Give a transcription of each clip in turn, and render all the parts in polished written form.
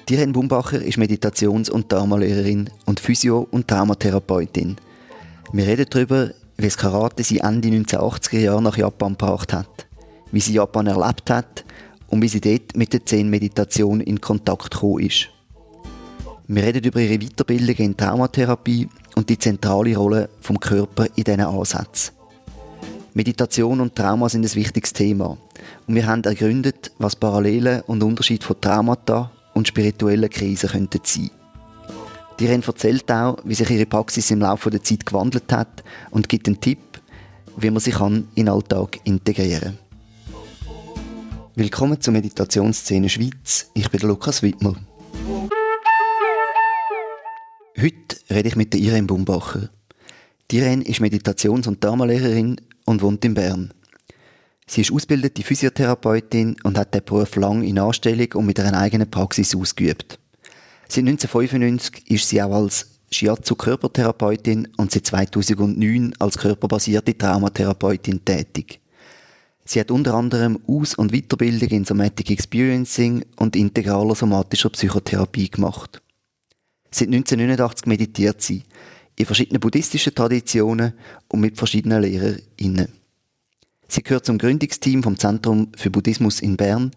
Irene Bumbacher ist Meditations- und Traumalehrerin und Physio- und Traumatherapeutin. Wir reden darüber, wie das Karate sie Ende 1980er Jahre nach Japan gebracht hat, wie sie Japan erlebt hat und wie sie dort mit der Zen-Meditation in Kontakt gekommen ist. Wir reden über ihre Weiterbildung in Traumatherapie und die zentrale Rolle vom Körper in diesen Ansätzen. Meditation und Trauma sind ein wichtiges Thema und wir haben ergründet, was Parallelen und Unterschiede von Traumata und spirituellen Krisen könnten sein. Irene erzählt auch, wie sich ihre Praxis im Laufe der Zeit gewandelt hat und gibt einen Tipp, wie man sie in den Alltag integrieren kann. Willkommen zur Meditationsszene Schweiz. Ich bin Lukas Wittmer. Heute rede ich mit der Irene Bumbacher. Irene ist Meditations- und Traumalehrerin und wohnt in Bern. Sie ist ausgebildete Physiotherapeutin und hat den Beruf lang in Anstellung und mit einer eigenen Praxis ausgeübt. Seit 1995 ist sie auch als Shiatsu-Körpertherapeutin und seit 2009 als körperbasierte Traumatherapeutin tätig. Sie hat unter anderem Aus- und Weiterbildung in Somatic Experiencing und integraler somatischer Psychotherapie gemacht. Seit 1989 meditiert sie in verschiedenen buddhistischen Traditionen und mit verschiedenen LehrerInnen. Sie gehört zum Gründungsteam vom Zentrum für Buddhismus in Bern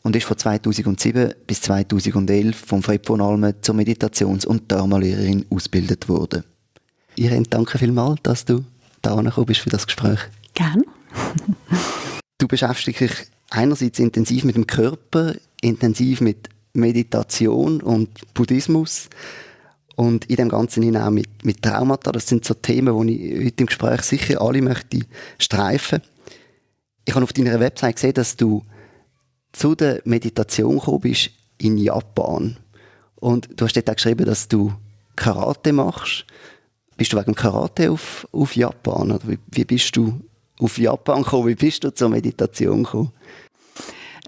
und ist von 2007 bis 2011 vom Fred von Almen zur Meditations- und Traumalehrerin ausgebildet worden. Irene, danke vielmals, dass du da gekommen bist für das Gespräch. Gerne. Du beschäftigst dich einerseits intensiv mit dem Körper, intensiv mit Meditation und Buddhismus und in dem Ganzen auch mit Traumata. Das sind so Themen, die ich heute im Gespräch sicher alle möchte streifen. Ich habe auf deiner Website gesehen, dass du zu der Meditation gekommen bist in Japan. Und du hast dort auch geschrieben, dass du Karate machst. Bist du wegen Karate auf Japan? Oder wie bist du auf Japan gekommen? Wie bist du zur Meditation gekommen?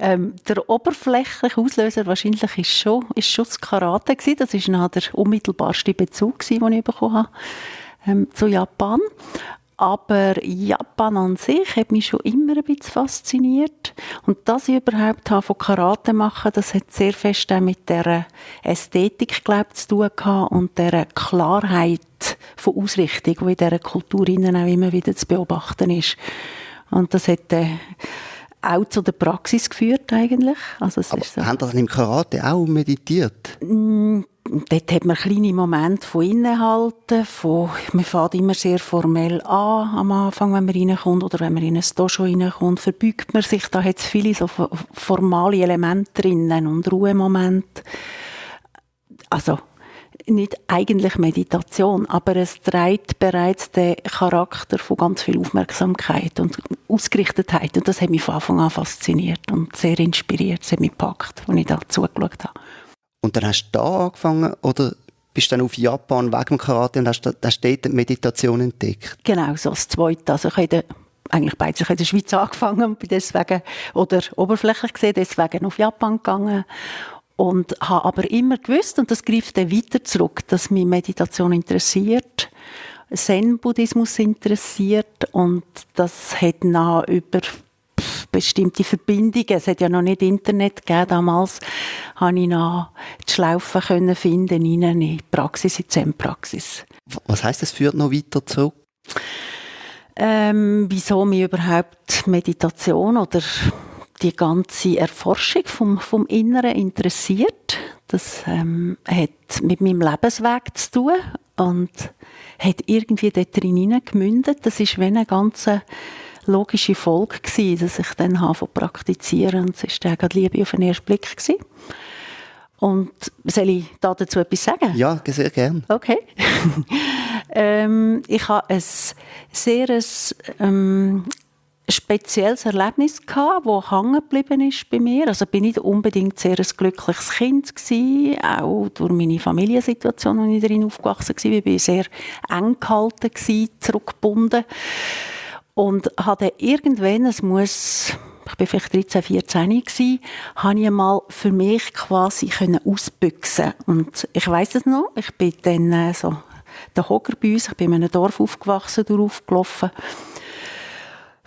Der oberflächliche Auslöser wahrscheinlich ist schon das Karate gewesen. Das war der unmittelbarste Bezug, den ich bekommen habe, zu Japan. Aber Japan an sich hat mich schon immer ein bisschen fasziniert. Und dass ich überhaupt von Karate machen, das hat sehr fest auch mit der Ästhetik, glaube ich, zu tun gehabt und der Klarheit von Ausrichtung, die in dieser Kultur auch immer wieder zu beobachten ist. Und das hat auch zu der Praxis geführt eigentlich. Also es Aber ist so. haben das im Karate auch meditiert? Dort hat man kleine Momente von Innehalten, man fängt immer sehr formell an am Anfang, wenn man reinkommt oder wenn man in ein Dojo reinkommt, verbeugt man sich, da hat es viele so formale Elemente drinnen und Ruhemomente. Also nicht eigentlich Meditation, aber es trägt bereits den Charakter von ganz viel Aufmerksamkeit und Ausgerichtetheit und das hat mich von Anfang an fasziniert und sehr inspiriert, es hat mich gepackt, als ich da zugeschaut habe. Und dann hast du da angefangen oder bist du dann auf Japan wegen dem Karate und hast dort die Meditation entdeckt? Genau, so das Zweite. Also ich habe eigentlich beides. Ich habe in der Schweiz angefangen und bin deswegen, oder oberflächlich gesehen, deswegen auf Japan gegangen. Und habe aber immer gewusst, und das greift dann weiter zurück, dass mich Meditation interessiert, Zen-Buddhismus interessiert und das hat dann über bestimmte Verbindungen. Es hat ja noch nicht Internet gegeben damals. Konnte ich noch die Schlaufe finden in die Praxis, in die Zen-Praxis. Was heisst, es führt noch weiter zurück? Wieso mich überhaupt Meditation oder die ganze Erforschung vom Inneren interessiert. Das hat mit meinem Lebensweg zu tun und hat irgendwie dort drin gemündet. Das ist wie eine ganze logische Folge gewesen, dass ich dann praktizieren und es war gerade Liebe auf den ersten Blick gewesen. Und soll ich dazu etwas sagen? Ja, sehr gerne. Okay. Ich hatte ein sehr spezielles Erlebnis gehabt, das hängen geblieben ist bei mir. Also bin ich nicht unbedingt sehr ein glückliches Kind gewesen, auch durch meine Familiensituation, in der ich darin aufgewachsen war. Ich war sehr eng gehalten, zurückgebunden. Und hatte irgendwann, ich war vielleicht 13, 14 gewesen, habe ich einmal für mich quasi ausbüchsen. Und ich weiss es noch, ich bin dann der Hocker bei uns, ich bin in einem Dorf aufgewachsen, aufgelaufen.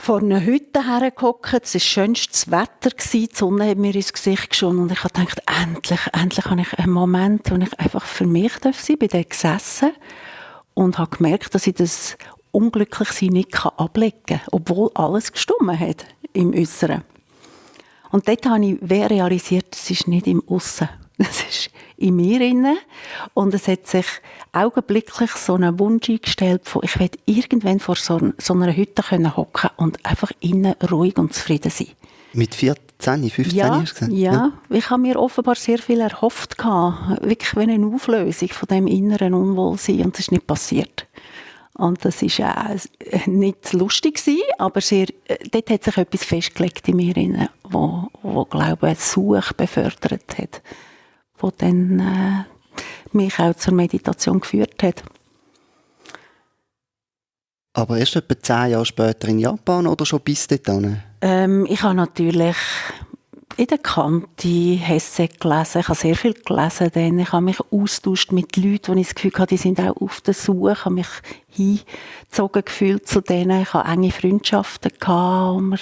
vor einer Hütte hergehockt. Es war schönstes Wetter, die Sonne hat mir ins Gesicht geschossen und ich habe gedacht, endlich habe ich einen Moment, wo ich einfach für mich sein darf. Ich bin dort gesessen und habe gemerkt, dass ich das Unglücklichsein nicht ablegen kann, obwohl alles gestimmt hat im Äußeren. Und dort habe ich realisiert, es ist nicht im Aussen. Es ist in mir inne. Und es hat sich augenblicklich so einen Wunsch eingestellt, von ich will irgendwann vor so einer Hütte hocken und einfach innen ruhig und zufrieden sein. Mit 14, 15 ja, hast du gesagt? Ja, ich habe mir offenbar sehr viel erhofft. Wirklich wie eine Auflösung von dem inneren Unwohlsein. Und das ist nicht passiert. Und das war nicht lustig, aber dort hat sich etwas festgelegt in mir, wo glaube ich, Suche befördert hat, wo dann mich auch zur Meditation geführt hat. Aber erst etwa 10 Jahre später in Japan oder schon bis dorthin? Ich habe natürlich in der Kante Hesse gelesen. Ich habe sehr viel gelesen. Dann. Ich habe mich austauscht mit Leuten, die ich das Gefühl hatte, die sind auch auf der Suche. Ich habe mich hingezogen gefühlt zu denen. Ich hatte enge Freundschaften, die wir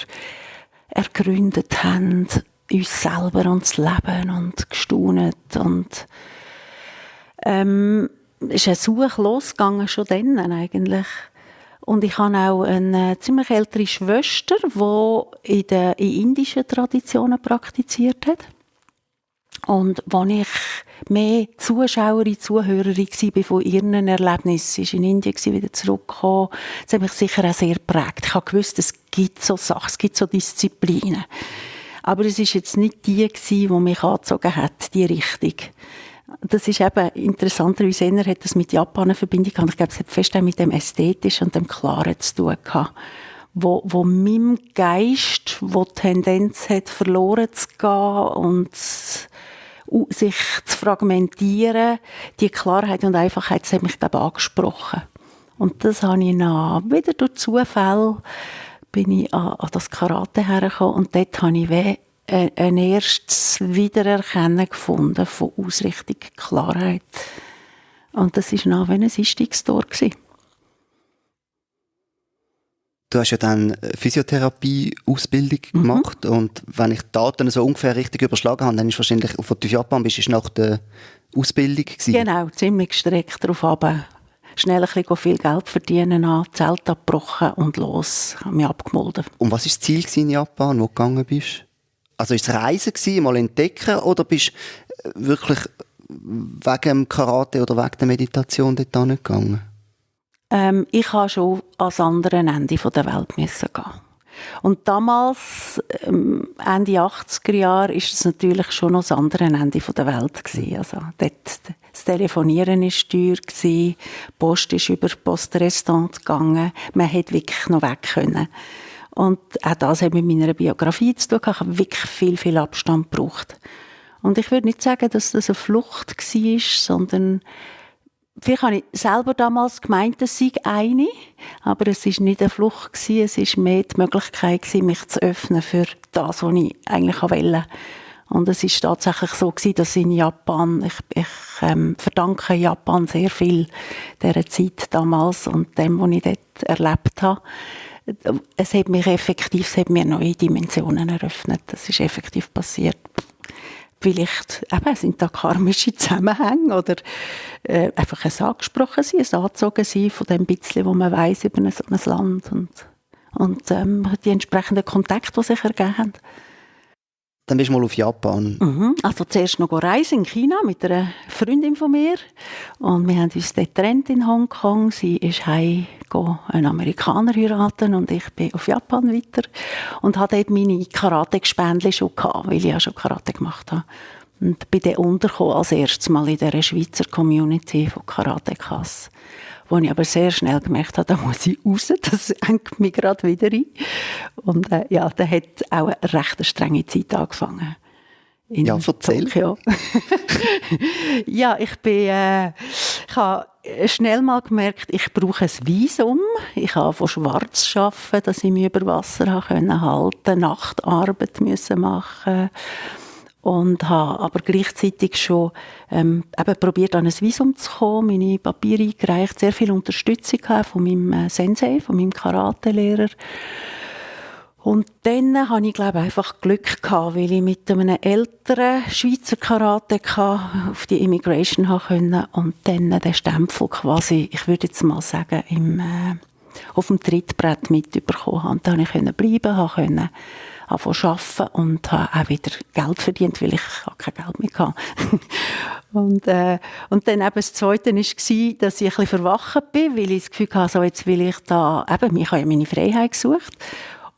ergründet haben, uns selber und das Leben und gestaunet. Und ist eine Suche losgegangen, schon dann eigentlich. Und ich habe auch eine ziemlich ältere Schwester, die in indischen Traditionen praktiziert hat. Und als ich mehr Zuschauerin, Zuhörerin war von ihren Erlebnissen, sie war in Indien, wieder zurückgekommen, das hat mich sicher auch sehr geprägt. Ich habe gewusst, es gibt so Sachen, es gibt so Disziplinen. Aber es war jetzt nicht die mich angezogen hat, die Richtung. Das ist eben interessanterweise, hat das mit Japan eine Verbindung gehabt. Ich glaube, es hat fest auch mit dem Ästhetischen und dem Klaren zu tun gehabt. Wo meinem Geist, wo die Tendenz hat, verloren zu gehen und sich zu fragmentieren, die Klarheit und Einfachheit, das hat mich glaube ich angesprochen. Und das habe ich dann wieder durch Zufall bin ich an das Karate hergekommen und dort habe ich ein erstes Wiedererkennen gefunden von Ausrichtung, Klarheit. Und das war dann wie ein Einstiegstor. Du hast ja dann Physiotherapie-Ausbildung gemacht und wenn ich die Daten so ungefähr richtig überschlagen habe, dann ist wahrscheinlich, von Japan bist du nach der Ausbildung gewesen. Genau, ziemlich gestreckt darauf runter. Schnell ein bisschen viel Geld verdienen, Zelt abgebrochen und los, habe mich abgemolden. Und was war das Ziel in Japan, wo du gegangen bist? Also ist es Reisen gewesen, mal entdecken, oder bist du wirklich wegen dem Karate oder wegen der Meditation dort hingegangen? Ich musste schon ans andere Ende der Welt gehen. Und damals, Ende 80er Jahre, war es natürlich schon noch das andere Ende der Welt gewesen. Also dort, das Telefonieren war teuer, die Post ist über Postrestaurant gegangen, man hätte wirklich noch weg können. Und auch das hat mit meiner Biografie zu tun. Ich habe wirklich viel Abstand gebraucht. Und ich würde nicht sagen, dass das eine Flucht war, sondern vielleicht habe ich selber damals gemeint, es sei eine, aber es war nicht eine Flucht gewesen, es war mehr die Möglichkeit gewesen, mich zu öffnen für das, was ich eigentlich wollte. Und es ist tatsächlich so gewesen, dass in Japan, ich verdanke Japan sehr viel dieser Zeit damals und dem, was ich dort erlebt habe. Es hat mir neue Dimensionen eröffnet. Das ist effektiv passiert. Vielleicht sind da karmische Zusammenhänge oder einfach ein angesprochen sein, ein angezogen sein von dem bisschen, was man weiss über so ein Land und die entsprechenden Kontakte, die sich ergeben haben. Dann bist du mal auf Japan. Also zuerst noch reisen in China mit einer Freundin von mir. Und wir haben uns dort getrennt in Hongkong. Sie ist heim, einen Amerikaner heiraten und ich bin auf Japan weiter. Und hatte dort meine Karate-Gespendli schon gehabt, weil ich ja schon Karate gemacht habe. Und bin dann untergekommen als erstes Mal in dieser Schweizer Community von Karatekas. Wo ich aber sehr schnell gemerkt habe, da muss ich raus, das hängt mich gerade wieder ein. Und da hat auch eine recht strenge Zeit angefangen. Ja, erzähl. Tokio. Ja, ich habe schnell mal gemerkt, ich brauche ein Visum. Ich habe von schwarz arbeiten, dass ich mich über Wasser halten konnte, Nachtarbeit machen und habe aber gleichzeitig schon probiert, an ein Visum zu kommen, meine Papiere eingereicht, sehr viel Unterstützung von meinem Sensei, von meinem Karate-Lehrer. Und dann hatte ich, glaube ich, einfach Glück gehabt, weil ich mit einem älteren Schweizer Karateka auf die Immigration konnte und dann den Stempel quasi, ich würde jetzt mal sagen, auf dem Trittbrett mitbekommen habe. Und dann konnte ich bleiben, konnte arbeiten und habe auch wieder Geld verdient, weil ich kein Geld mehr hatte. Und dann eben das Zweite war, dass ich ein bisschen verwacht bin, weil ich das Gefühl hatte, so jetzt will ich da, eben, ich habe ja meine Freiheit gesucht.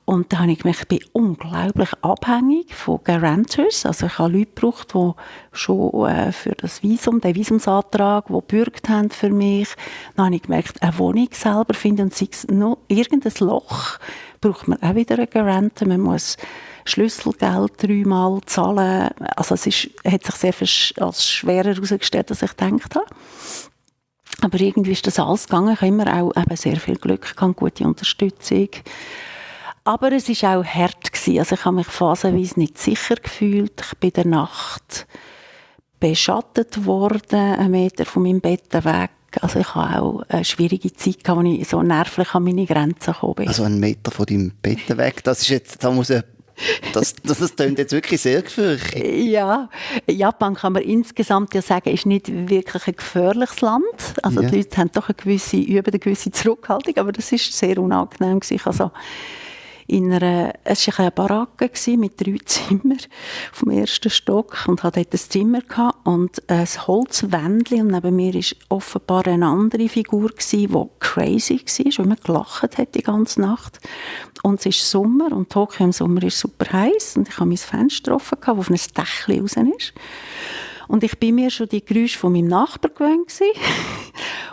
Und dann habe ich gemerkt, ich bin unglaublich abhängig von Guarantors. Also ich habe Leute gebraucht, die schon für das Visum, den Visumsantrag, die gebürgt haben für mich. Dann habe ich gemerkt, eine Wohnung selber finden und sei es noch irgendein Loch, braucht man auch wieder einen Guarantor. Man muss Schlüsselgeld 3-mal zahlen. Also es hat sich sehr als schwerer herausgestellt, als ich gedacht habe. Aber irgendwie ist das alles gegangen. Ich habe immer auch eben sehr viel Glück gehabt, gute Unterstützung. Aber es war auch hart gewesen. Also ich habe mich phasenweise nicht sicher gefühlt. Ich bin in der Nacht beschattet worden, 1 Meter von meinem Bett weg. Also ich hatte auch eine schwierige Zeit, wo ich so nervlich an meine Grenzen gekommen bin. Also 1 Meter von deinem Bett weg, das ist jetzt, das klingt jetzt wirklich sehr gefährlich. Ja, Japan kann man insgesamt ja sagen, ist nicht wirklich ein gefährliches Land. Also die Leute haben doch eine gewisse Zurückhaltung, aber das war sehr unangenehm gewesen. Also es war eine Baracke mit 3 Zimmern vom 1. Stock und hatte dort ein Zimmer gehabt und ein Holzwändchen und neben mir war offenbar eine andere Figur, die crazy war, die immer gelacht hat die ganze Nacht. Und es ist Sommer und Tokio im Sommer ist super heiß und ich habe mein Fenster offen gehabt, das auf ein Dächchen raus ist. Und ich bin mir schon die Geräusche von meinem Nachbar gewöhnt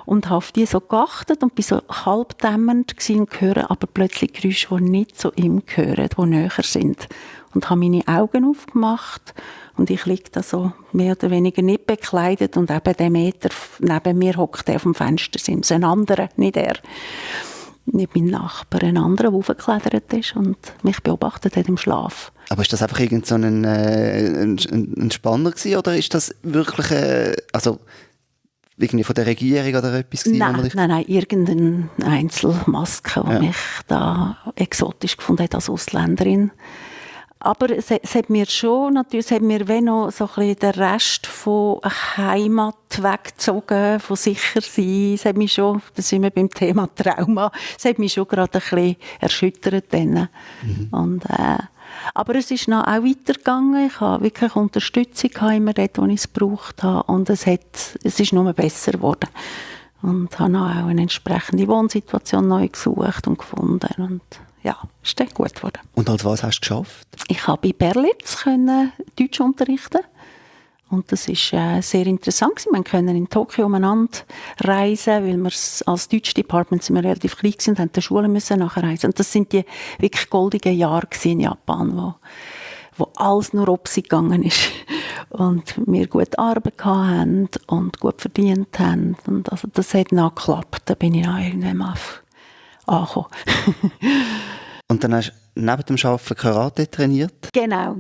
und habe auf die so geachtet und bin so halbdämmernd und höre aber plötzlich Geräusche, die nicht zu ihm gehören, die näher sind. Und habe meine Augen aufgemacht und ich liege da so mehr oder weniger nicht bekleidet und eben der Meter neben mir hockt der auf dem Fenstersims. Ein anderer, nicht er. Nicht mein Nachbar, ein anderer, der hochgeklettert ist und mich beobachtet hat im Schlaf. Aber ist das einfach irgend so ein Spanner gewesen, oder ist das wirklich, also irgendwie von der Regierung oder etwas gewesen? Nein, irgendeine Einzelmaske, die mich da exotisch gefunden hat als Ausländerin. Aber es hat mir schon, natürlich, es hat mir wenn noch so ein bisschen den Rest von Heimat weggezogen, von sicher sein. Es hat mich schon, da sind wir beim Thema Trauma, es hat mich schon gerade ein bisschen erschüttert dann. Und, aber es ist noch auch weitergegangen. Ich habe wirklich Unterstützung immer dort, wo ich es gebraucht habe. Und es ist nur besser geworden. Und habe auch eine entsprechende Wohnsituation neu gesucht und gefunden. Und ja, ist dann gut geworden. Und als was hast du geschafft? Ich habe bei Berlitz Deutsch unterrichten. Und das war sehr interessant. Wir konnten in Tokio umeinander reisen, weil wir als Deutsch-Department sind wir relativ klein waren und mussten die Schule nachreisen. Und das sind die wirklich goldigen Jahre in Japan, wo alles nur Opsi gegangen ist. Und wir gute Arbeit hatten und gut verdient haben. Und also das hat noch geklappt. Da bin ich noch irgendwann angekommen. Und dann hast du neben dem Arbeiten Karate trainiert? Genau.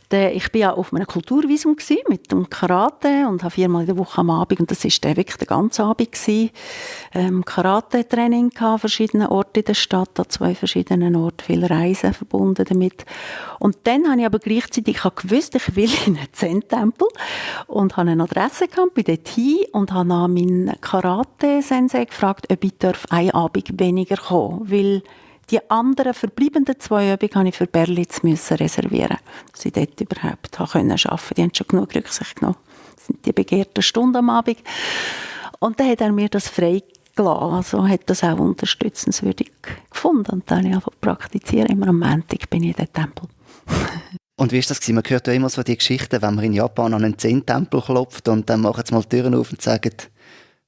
Ich war ja auf einem Kulturvisum mit dem Karate und habe 4-mal in der Woche am Abend, und das war wirklich der ganze Abend, Karate-Training an verschiedenen Orten in der Stadt, an 2 verschiedenen Orten, viele Reisen verbunden damit. Und dann habe ich aber gleichzeitig gewusst, ich will in einen Zen-Tempel und habe eine Adresse gehabt, bin dort hin und habe an meinen Karate-Sensei gefragt, ob ich einen Abend weniger kommen darf, weil die anderen verbleibenden 2 Übungen musste ich für Berlitz reservieren, dass ich dort überhaupt arbeiten konnte. Die haben schon genug Rücksicht genommen. Das sind die begehrten Stunden am Abend. Und dann hat er mir das freigelassen. Also hat das auch unterstützenswürdig gefunden. Und dann habe ich angefangen zu praktizieren. Immer am Montag bin ich in den Tempel. Und wie war das? Man hört ja immer so die Geschichten, wenn man in Japan an einen Zen-Tempel klopft und dann machen sie mal die Türen auf und sagen,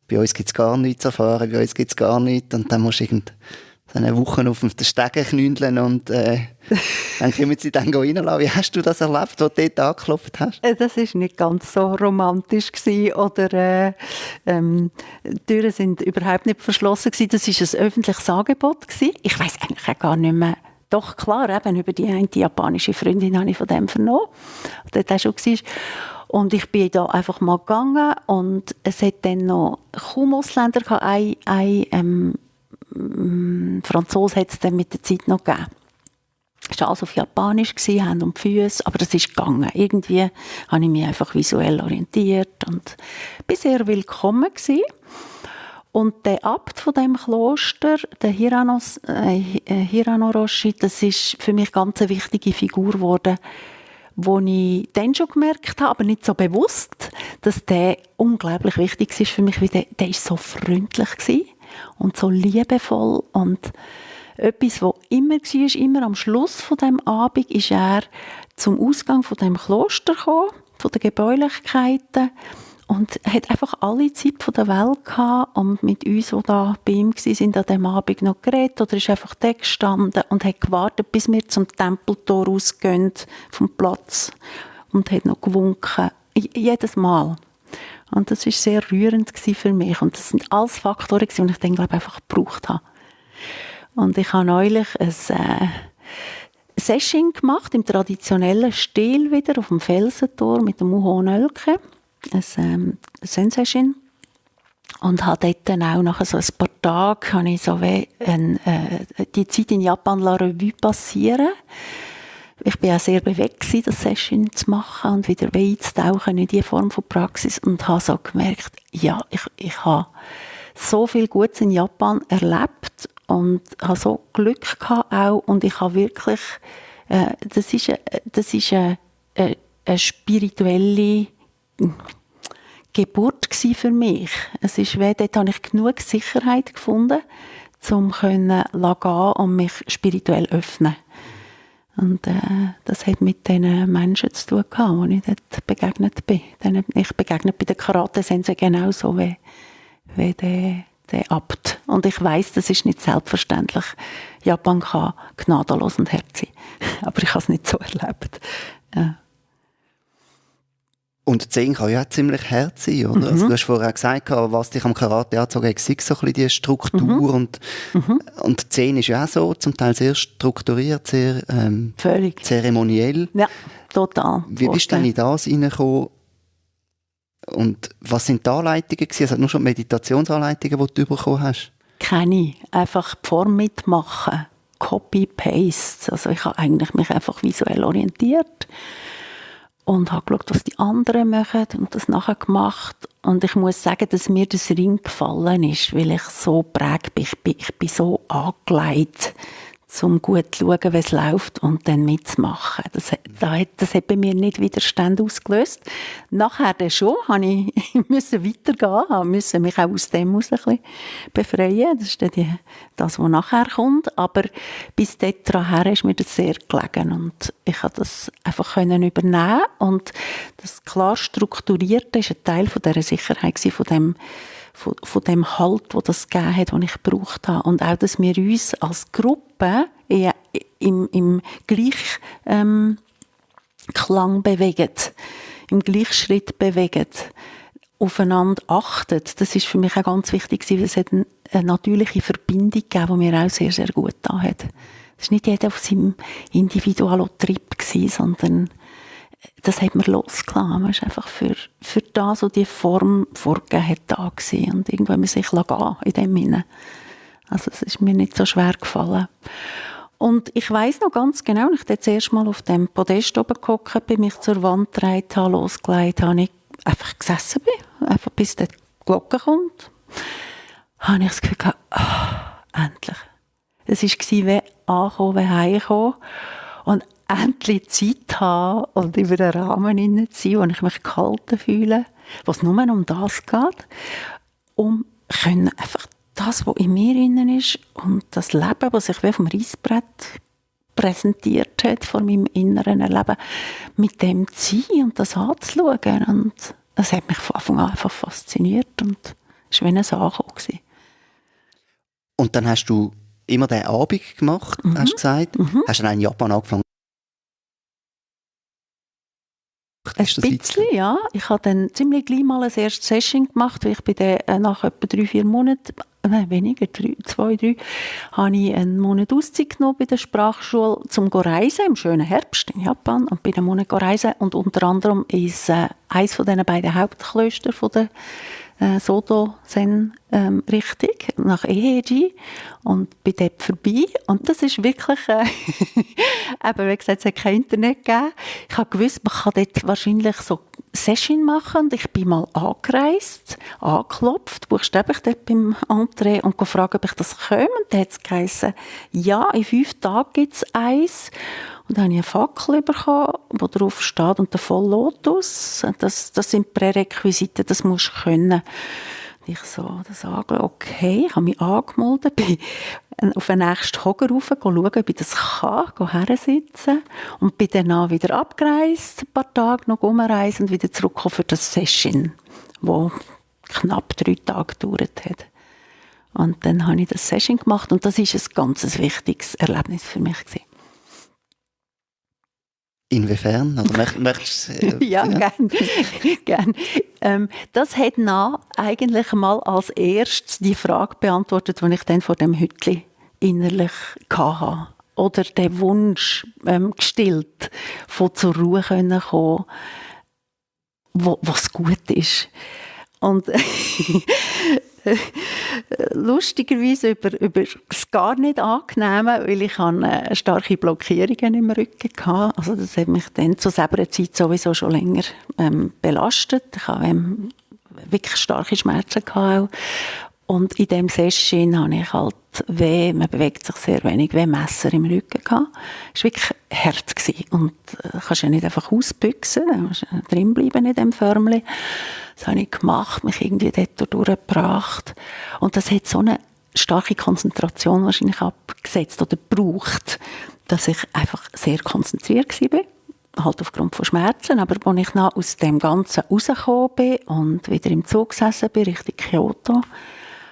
bei uns gibt es gar nichts zu erfahren, bei uns gibt es gar nichts. Und dann musst du eine Woche auf den Stegen knündeln und dann können sie dann reinlassen. Wie hast du das erlebt, als du dort angeklopft hast? Das war nicht ganz so romantisch oder die Türen sind überhaupt nicht verschlossen gewesen. Das war ein öffentliches Angebot gewesen. Ich weiss eigentlich auch gar nicht mehr. Doch klar, eben über die eine japanische Freundin habe ich von dem vernommen, die dort auch schon war. Und ich bin da einfach mal gegangen und es hat dann noch kaum Ausländer gehabt. Ein Franzose hat es dann mit der Zeit noch gegeben. Es war alles auf Japanisch, Hände und Füße, aber das ist gegangen. Irgendwie habe ich mich einfach visuell orientiert und war sehr willkommen gewesen. Und der Abt von dem Kloster, der Hirano Roshi, das ist für mich ganz eine wichtige Figur geworden, wo ich dann schon gemerkt habe, aber nicht so bewusst, dass der unglaublich wichtig ist für mich, weil der ist so freundlich gewesen und so liebevoll und etwas, was immer war, immer am Schluss von dem Abend, ist er zum Ausgang von dem Kloster gekommen, von den Gebäulichkeiten, und hat einfach alle Zeit von der Welt gehabt und mit uns, die da bei ihm waren, an diesem Abend noch geredet oder ist einfach da gestanden und hat gewartet, bis wir zum Tempeltor rausgehen vom Platz und hat noch gewunken. Jedes Mal. Und das war sehr rührend für mich. Und das sind alles Faktoren, die ich dann, glaube ich, einfach gebraucht habe. Und ich habe neulich ein Session gemacht, im traditionellen Stil wieder, auf dem Felsentor mit dem Uho Nölke. Ein Zen-Session. Und habe dort dann auch nach so ein paar Tagen habe ich so wie die Zeit in Japan la Revue passieren. Ich war auch sehr bewegt, das Session zu machen und wieder einzutauchen in diese Form von Praxis und habe so gemerkt, ja, ich habe so viel Gutes in Japan erlebt und habe so Glück gehabt auch, und ich habe wirklich, das ist eine spirituelle Geburt gsi für mich. Es ist wie, dort habe ich genug Sicherheit gefunden, um gehen und mich spirituell öffnen. Und das hat mit den Menschen zu tun gehabt, denen ich dort begegnet bin. Ich begegnet bei den Karate-Sensei genauso wie der Abt. Und ich weiss, das ist nicht selbstverständlich. Japan kann gnadenlos und hart sein. Aber ich habe es nicht so erlebt. Ja. Und 10 kann ja auch ziemlich hart sein, oder? Also du hast vorher gesagt, was dich am Karate angezogen hat, war so ein bisschen die Struktur. Und 10 ist ja auch so, zum Teil sehr strukturiert, sehr zeremoniell. Ja, total. Wie bist du denn in das reingekommen? Und was sind die Anleitungen gewesen? Also nur schon Meditationsanleitungen, die du bekommen hast? Keine. Einfach die Form mitmachen. Copy-Paste. Also ich habe eigentlich mich einfach visuell orientiert. Und habe geschaut, was die anderen machen und das nachher gemacht. Und ich muss sagen, dass mir das Ring gefallen ist, weil ich so prägt bin. Ich bin so angelegt, um gut zu schauen, wie es läuft und dann mitzumachen. Das hat bei mir nicht Widerstand ausgelöst. Nachher dann schon, musste ich weitergehen, musste mich auch aus dem raus ein bisschen befreien. Das ist dann das, was nachher kommt. Aber bis dahin ist mir das sehr gelegen und ich konnte das einfach übernehmen. Und das klar Strukturierte war ein Teil von dieser Sicherheit, von dem Halt, den das gegeben hat, den ich gebraucht habe. Und auch, dass wir uns als Gruppe im Gleichklang bewegen, im Gleichschritt bewegen, aufeinander achten. Das ist für mich auch ganz wichtig, weil es hat eine natürliche Verbindung gegeben, die mir auch sehr, sehr gut getan hat. Es war nicht jeder auf seinem Individualtrip, sondern das hat man losgelassen. Man ist einfach für das, was die Form vorgegeben hat, da gewesen. Und irgendwann haben wir sich gehen in dem Sinne. Also es ist mir nicht so schwer gefallen. Und ich weiss noch ganz genau, als ich das erste Mal auf dem Podest oben gehockt bin, mich zur Wand gedreht habe, losgelegt habe, ich einfach gesessen bin, einfach bis die Glocke kommt, habe ich das Gefühl gehabt, endlich. Es war wie ankommen, wie heimkommen. Und endlich Zeit haben und über den Rahmen hinein zu sein, wo ich mich gehalten fühle, wo es nur um das geht, um einfach das, was in mir innen ist und das Leben, das sich wie auf dem Reissbrett präsentiert hat, vor meinem inneren Erleben, mit dem zu sein und das anzuschauen. Und das hat mich von Anfang an einfach fasziniert und es war wie ein Ankommen. Und dann hast du immer diesen Abend gemacht, hast du gesagt. Hast du dann in Japan angefangen? Ein bisschen, ja. Ich habe dann ziemlich gleich mal ein erstes Session gemacht, weil ich bei nach etwa 3-4 Monaten, weniger, 2, 3, habe ich einen Monat Auszeit genommen bei der Sprachschule, um zu reisen, im schönen Herbst in Japan, und bin einen Monat reisen und unter anderem ist eines von diesen beiden Hauptklöster von der Sodo-Sen Richtung, nach Eheji und bin dort vorbei. Und das ist wirklich, eben, wie gesagt, es hat kein Internet gegeben. Ich habe gewusst, man kann dort wahrscheinlich so Session machen. Und ich bin mal angereist, angeklopft, buchstäblich dort beim Entree und gefragt, ob ich das komme. Und dann hat es geheißen, ja, in 5 Tagen gibt es eins. Und dann habe ich eine Fackel bekommen, wo drauf steht, und der Volllotus. Das sind Prärequisiten, das musst du können. Und ich so, das angeschaut, okay, ich habe mich angemeldet, bin auf den nächsten Hocker rauf, schauen, ob ich das kann, hersitzen. Und bin dann wieder abgereist, ein paar Tage noch rumreisen und wieder zurückgekommen für das Session, das knapp 3 Tage gedauert hat. Und dann habe ich das Session gemacht und das ist ein ganz wichtiges Erlebnis für mich gewesen. Inwiefern? Also möchtest ja, gern. Das hat eigentlich mal als erstes die Frage beantwortet, die ich dann vor dem Hütli innerlich hatte. Oder den Wunsch gestillt, von zur Ruhe kommen können, was gut ist. Und lustigerweise über das gar nicht Angenehme, weil ich starke Blockierungen im Rücken hatte. Also das hat mich dann zu selber Zeit sowieso schon länger belastet. Ich hatte wirklich starke Schmerzen gehabt. Und in diesem Session habe ich halt man bewegt sich sehr wenig, Messer im Rücken gehabt. Es war wirklich hart gewesen. Und du kannst ja nicht einfach ausbüchsen, du musst drinbleiben in diesem Förmchen. Das habe ich gemacht, mich irgendwie dort durchgebracht. Und das hat so eine starke Konzentration wahrscheinlich abgesetzt oder gebraucht, dass ich einfach sehr konzentriert war. Halt aufgrund von Schmerzen, aber als ich dann aus dem Ganzen rausgekommen bin und wieder im Zug gesessen bin, Richtung Kyoto,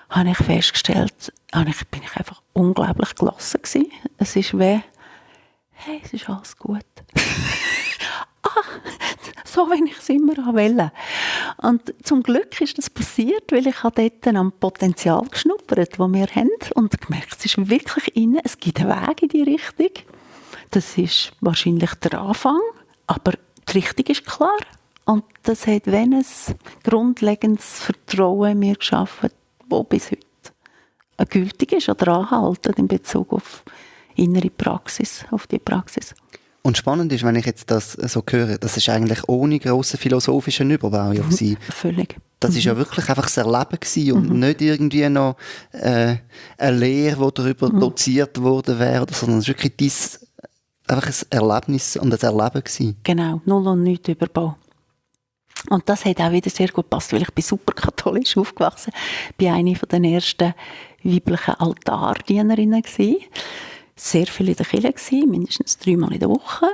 habe ich festgestellt, bin ich einfach unglaublich gelassen gewesen. Es ist wie, hey, es ist alles gut. So, wie ich es immer wollte. Und zum Glück ist das passiert, weil ich dort am Potenzial geschnuppert, das wir haben, und gemerkt, es ist wirklich innen, es gibt einen Weg in die Richtung. Das ist wahrscheinlich der Anfang, aber die Richtung ist klar. Und das hat ein grundlegendes Vertrauen in mir geschaffen, das bis heute gültig ist oder anhaltend in Bezug auf innere Praxis, auf die Praxis. Und spannend ist, wenn ich jetzt das so höre, das ist eigentlich ohne grossen philosophischen Überbau. Ja, völlig. Das war ja wirklich einfach das Erleben gewesen und nicht irgendwie noch eine Lehre, die darüber doziert worden wäre, sondern es war wirklich einfach ein Erlebnis und ein Erleben gewesen. Genau, null und nichts Überbau. Und das hat auch wieder sehr gut gepasst, weil ich bin super katholisch aufgewachsen. Ich war eine der ersten weiblichen Altardienerinnen gewesen. Sehr viel in der Kirche, mindestens 3-mal in der Woche.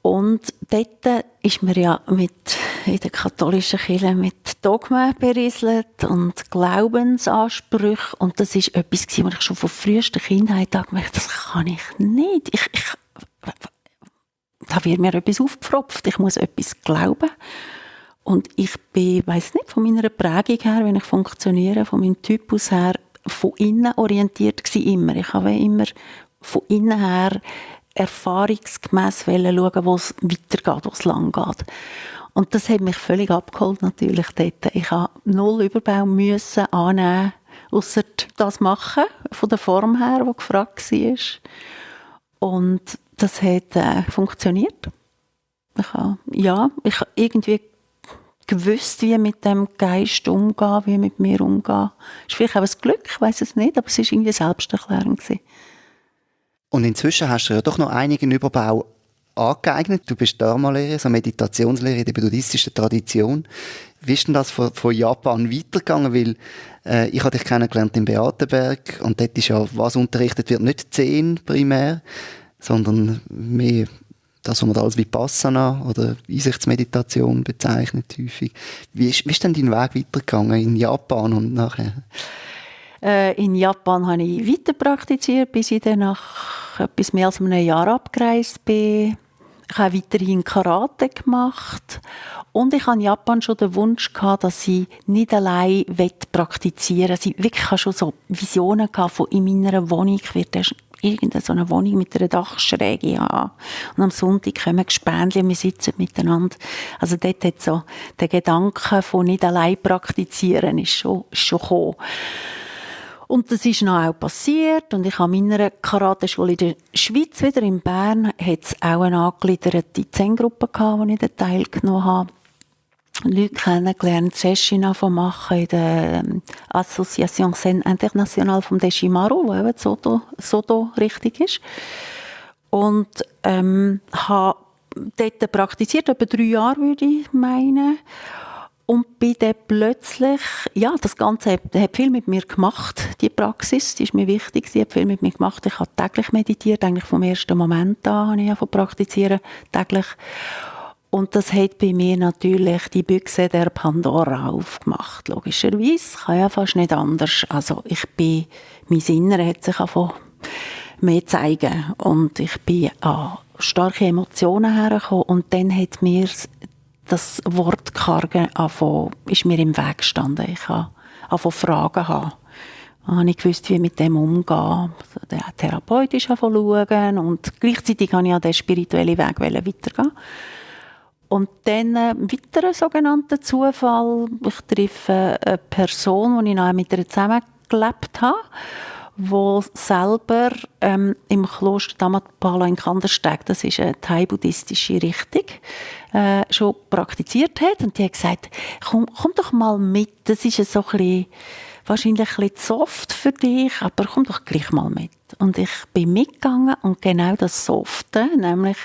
Und dort ist man ja in der katholischen Kirche mit Dogmen berieselt und Glaubensansprüchen. Und das ist etwas, was ich schon von frühester Kindheit gemerkt habe, das kann ich nicht. Da wird mir etwas aufgepfropft, ich muss etwas glauben. Und ich bin, weiss nicht, von meiner Prägung her, wenn ich funktioniere, von meinem Typus her, von innen orientiert gewesen, immer. Ich habe immer von innen her erfahrungsgemäss schauen, wo es weitergeht, wo es lang geht. Und das hat mich völlig abgeholt natürlich dort. Ich habe 0 Überbau müssen annehmen, ausser das machen, von der Form her, die gefragt war. Und das hat funktioniert. Ich habe irgendwie gewusst, wie mit dem Geist umgehen, wie mit mir umgehen. Das ist vielleicht auch ein Glück, ich weiss es nicht, aber es war irgendwie Selbsterklärung. Und inzwischen hast du ja doch noch einigen Überbau angeeignet. Du bist Dharma-Lehrer, so Meditationslehrer in der buddhistischen Tradition. Wie ist denn das von Japan weitergegangen? Weil ich habe dich kennengelernt in Beatenberg und dort ist ja, was unterrichtet wird, nicht Zen primär, sondern mehr das, was man da als Vipassana oder Einsichtsmeditation bezeichnet häufig. Wie ist denn dein Weg weitergegangen in Japan und nachher? In Japan habe ich weiter praktiziert, bis ich dann nach etwas mehr als einem Jahr abgereist bin. Ich habe weiterhin Karate gemacht. Und ich hatte in Japan schon den Wunsch gehabt, dass ich nicht allein praktizieren will. Ich wirklich schon so Visionen gehabt von in meiner Wohnung. Ich werde irgendeine so eine Wohnung mit einer Dachschräge an. Und am Sonntag kommen Gespänli und wir sitzen miteinander. Also dort hat so der Gedanke von nicht allein praktizieren ist schon gekommen. Und das ist dann auch passiert. Und ich habe in meiner Karateschule in der Schweiz, wieder in Bern, hat es auch eine angegliederte Zen-Gruppe gehabt, wo ich da teilgenommen habe. Leute kennengelernt, Session machen in der Association Zen International vom Deshimaru, wo eben Soto richtig ist. Und habe dort praktiziert, etwa 3 Jahre, würde ich meinen. Und bin dann plötzlich, ja, das Ganze hat viel mit mir gemacht, die Praxis, die ist mir wichtig, sie hat viel mit mir gemacht. Ich habe täglich meditiert, eigentlich vom ersten Moment an habe ich angefangen zu praktizieren, täglich. Und das hat bei mir natürlich die Büchse der Pandora aufgemacht, logischerweise. Kann ja fast nicht anders. Also mein Innere hat sich angefangen mehr zeigen. Und ich bin an starke Emotionen hergekommen. Und dann hat mir das Wort Kargen ist mir im Weg gestanden. Ich habe angefangen Fragen haben. Dann habe ich gewusst, wie mit dem umgehen. Also der therapeutisch schauen. Und gleichzeitig wollte ich an den spirituellen Weg weitergehen. Und dann ein weiterer sogenannter Zufall. Ich treffe eine Person, die ich noch mit ihr zusammengelebt habe, die selber im Kloster Dhammapada in Kandersteg, das ist eine thai-buddhistische Richtung, schon praktiziert hat. Und die hat gesagt, komm doch mal mit, das ist so ein bisschen, wahrscheinlich ein bisschen soft für dich, aber komm doch gleich mal mit. Und ich bin mitgegangen und genau das Softe, nämlich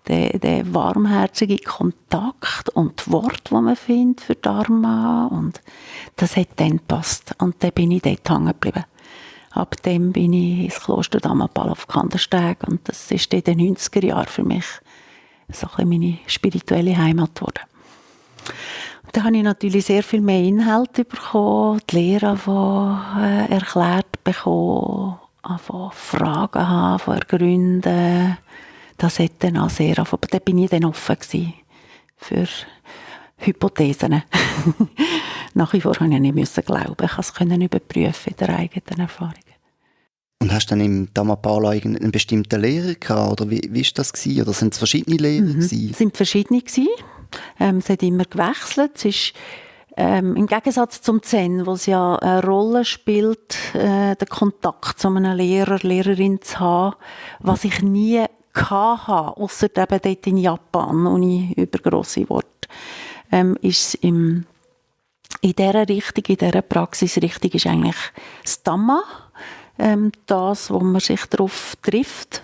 der warmherzige Kontakt und die Worte, die man findet für Dharma, und das hat dann gepasst. Und dann bin ich dort hängen geblieben. Ab dem bin ich ins Kloster Dhammapada auf Kandersteg, und das ist in den 90er Jahren für mich so ein bisschen meine spirituelle Heimat geworden. Da habe ich natürlich sehr viel mehr Inhalte bekommen, die Lehre erklärt bekommen, Fragen haben, ergründen. Das hat dann auch sehr, aber da bin ich dann offen gewesen für Hypothesen. Nach wie vor musste ich nicht glauben, ich konnte es überprüfen in der eigenen Erfahrung. Und hast du dann im Dhammapada einen bestimmten Lehrer gehabt, oder wie war das gewesen? Oder sind es verschiedene Lehrer gewesen? Es sind verschiedene gewesen. Es hat immer gewechselt. Es ist im Gegensatz zum Zen, wo es ja eine Rolle spielt, den Kontakt zu einem Lehrer, Lehrerin zu haben, was ich nie hatte, ausser eben dort in Japan, ohne übergrosse Worte, ist in dieser Richtung, in dieser Praxisrichtung ist eigentlich das Dhamma, das, wo man sich darauf trifft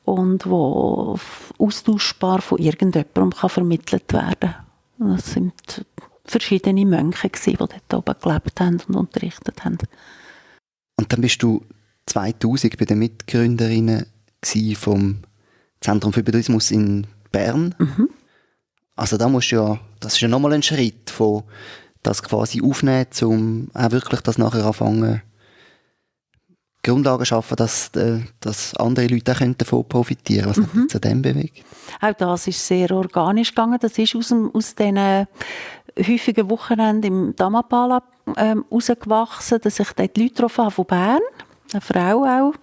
und wo austauschbar von irgendjemandem vermittelt werden kann. Das sind verschiedene Mönche, die dort oben gelebt haben und unterrichtet haben. Und dann bist du 2000 bei den Mitgründerinnen vom Zentrum für Buddhismus in Bern. Mhm. Also das ist ja nochmal ein Schritt, von das quasi aufnehmen, um auch wirklich das nachher anfangen, Grundlagen schaffen, dass andere Leute auch davon profitieren können. Was hat dich zu dem bewegt? Auch das ist sehr organisch gegangen. Das ist aus diesen häufigen Wochenenden im Dhammapada herausgewachsen, dass ich dort Leute getroffen habe von Bern, eine Frau auch,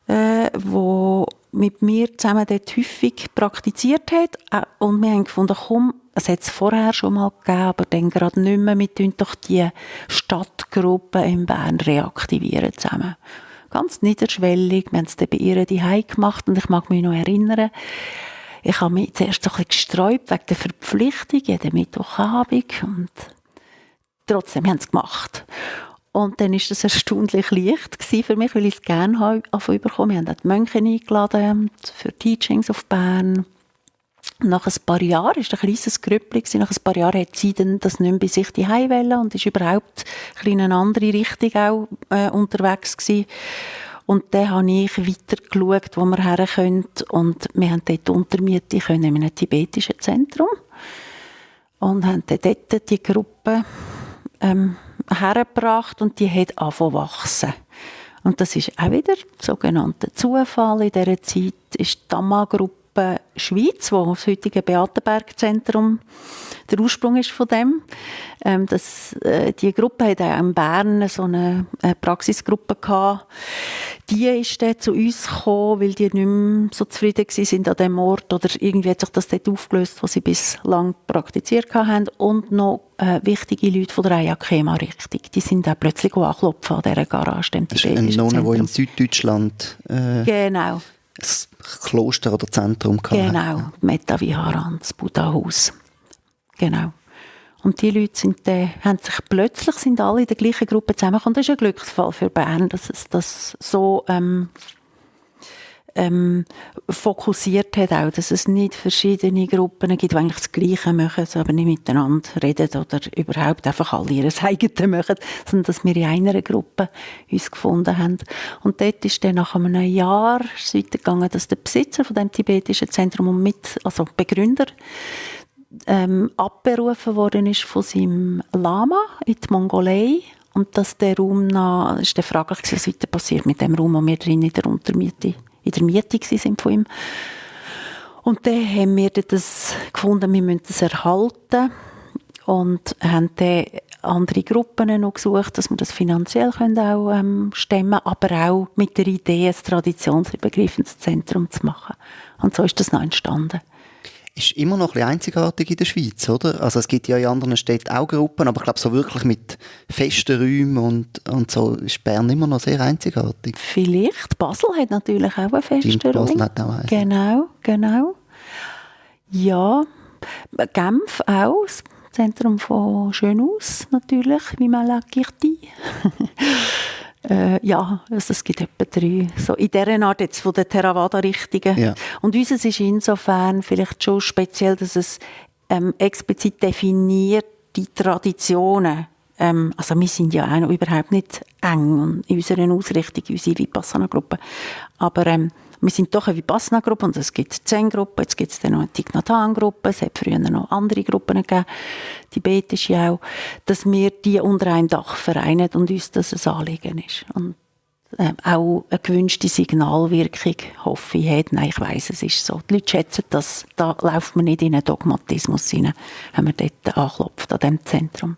die mit mir zusammen dort häufig praktiziert hat. Und wir haben gefunden, komm, es hat es vorher schon mal gegeben, aber dann gerade nicht mehr. Wir tun doch die Stadtgruppe in Bern reaktivieren zusammen. Ganz niederschwellig. Wir haben es dann bei ihr daheim gemacht und ich mag mich noch erinnern, ich habe mich zuerst so ein bisschen gesträubt wegen der Verpflichtung, jeden Mittwochabend. Und trotzdem haben sie es gemacht. Und dann war das erstaunlich leicht für mich, weil ich es gerne bekommen. Wir haben auch die Mönche eingeladen für Teachings auf Bern. Nach ein paar Jahren, war es ein kleines Grüppchen, nach ein paar Jahren hat sie dann das nicht mehr bei sich daheim wollen und ist überhaupt in eine andere Richtung auch unterwegs gewesen. Und dann habe ich weiter geschaut, wo wir her können. Und wir haben dort Untermiete in einem tibetischen Zentrum. Und haben dann dort die Gruppe hergebracht und die hat angefangen zu wachsen. Und das ist auch wieder ein sogenannter Zufall. In dieser Zeit ist die Dhamma-Gruppe Schweiz, wo das heutige Beatenberg-Zentrum der Ursprung ist von dem. Die Gruppe hat auch in Bern so eine Praxisgruppe gehabt. die ist dann zu uns gekommen, weil die nicht mehr so zufrieden waren an diesem Ort oder irgendwie hat sich das dort aufgelöst, was sie bislang praktiziert haben. Und noch wichtige Leute von der Ayakema-Richtung. Die sind auch plötzlich angeklopft an dieser Garage. Das ist eine Nonne, die in Süddeutschland genau. ein Kloster oder Zentrum hatte. Genau, Metta Viharan, das Buddha-Haus. Genau. Und die Leute sind sind alle in der gleichen Gruppe zusammengekommen. Das ist ein Glücksfall für Bern, dass es das so fokussiert hat, auch, dass es nicht verschiedene Gruppen gibt, die eigentlich das Gleiche machen, aber nicht miteinander reden oder überhaupt einfach alle ihr Eigenes machen, sondern dass wir in einer Gruppe uns gefunden haben. Und dort ist dann nach einem Jahr weitergegangen, dass der Besitzer von dem tibetischen Zentrum und Begründer abberufen worden ist von seinem Lama in die Mongolei und dass der Raum ist der fraglich gewesen, was weiter passiert mit dem Raum, wo wir drin in der Miete sind von ihm. Und dann haben wir das gefunden, wir müssen das erhalten und haben dann andere Gruppen noch gesucht, dass wir das finanziell auch stemmen können, aber auch mit der Idee, ein traditionsübergreifendes Zentrum zu machen. Und so ist das noch entstanden. Ist immer noch ein bisschen einzigartig in der Schweiz, oder? Also es gibt ja in anderen Städten auch Gruppen, aber ich glaube, so wirklich mit festen Räumen und so ist Bern immer noch sehr einzigartig. Vielleicht. Basel hat natürlich auch einen festen Raum. Basel hat auch einen. Genau. Ja, Genf auch, das Zentrum von Schönaus natürlich, wie man Kirti. Ja, also es gibt etwa 3. So in dieser Art jetzt von den Theravada-Richtungen. Ja. Und unseres ist insofern vielleicht schon speziell, dass es explizit definiert die Traditionen. Also wir sind ja auch noch überhaupt nicht eng in unserer Ausrichtung, in unserer Vipassana-Gruppe. Aber wir sind doch eine Vipassana-Gruppe und es gibt 10 Gruppen, jetzt gibt es dann noch eine Thich Nhat Hanh-Gruppe, es hat früher noch andere Gruppen gegeben, tibetische auch, dass wir die unter einem Dach vereinen und uns das ein Anliegen ist. Und auch eine gewünschte Signalwirkung, hoffe ich, hat. Nein, ich weiss, es ist so. Die Leute schätzen das, da läuft man nicht in einen Dogmatismus hinein, wenn man dort anklopft, an diesem Zentrum.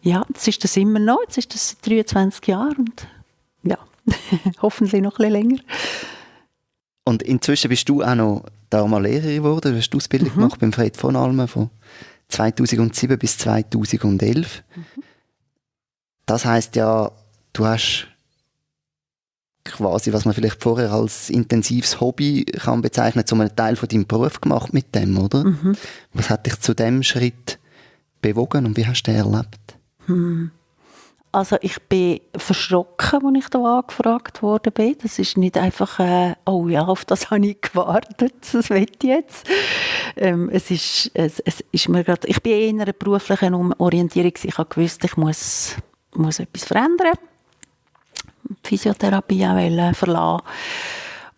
Ja, jetzt ist das immer noch, jetzt ist das seit 23 Jahren und ja, hoffentlich noch ein bisschen länger. Und inzwischen bist du auch noch Dharma-Lehrerin geworden, du hast die Ausbildung gemacht beim Fred von Almen von 2007 bis 2011. Das heisst ja, du hast quasi, was man vielleicht vorher als intensives Hobby kann bezeichnen, zu einem Teil von deinem Beruf gemacht mit dem, oder? Was hat dich zu dem Schritt bewogen und wie hast du den erlebt? Also ich bin verschrocken, als ich da angefragt wurde. Das ist nicht einfach, oh ja, auf das habe ich gewartet, das will ich jetzt. Es ist mir grad, ich bin in einer beruflichen Orientierung, ich habe gewusst, ich muss etwas verändern. Die Physiotherapie auch verlassen.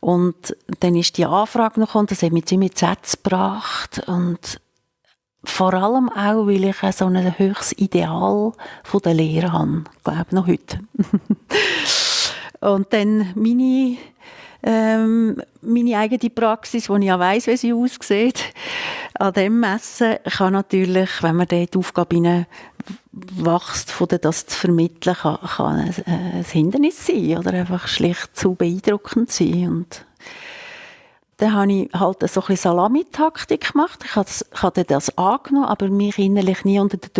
Und dann ist die Anfrage noch gekommen, das hat mich ziemlich zu Sätzen gebracht und vor allem auch, weil ich so ein höchstes Ideal von der Lehre habe. Ich glaube, noch heute. Und dann meine eigene Praxis, wo ich ja weiss, wie sie aussieht, an dem Messen kann natürlich, wenn man dort die Aufgabe hineinwächst, das zu vermitteln, kann ein Hindernis sein oder einfach schlicht zu beeindruckend sein. Und dann habe ich halt so ein bisschen Salamitaktik gemacht. Ich habe das angenommen, aber mich innerlich nie unter den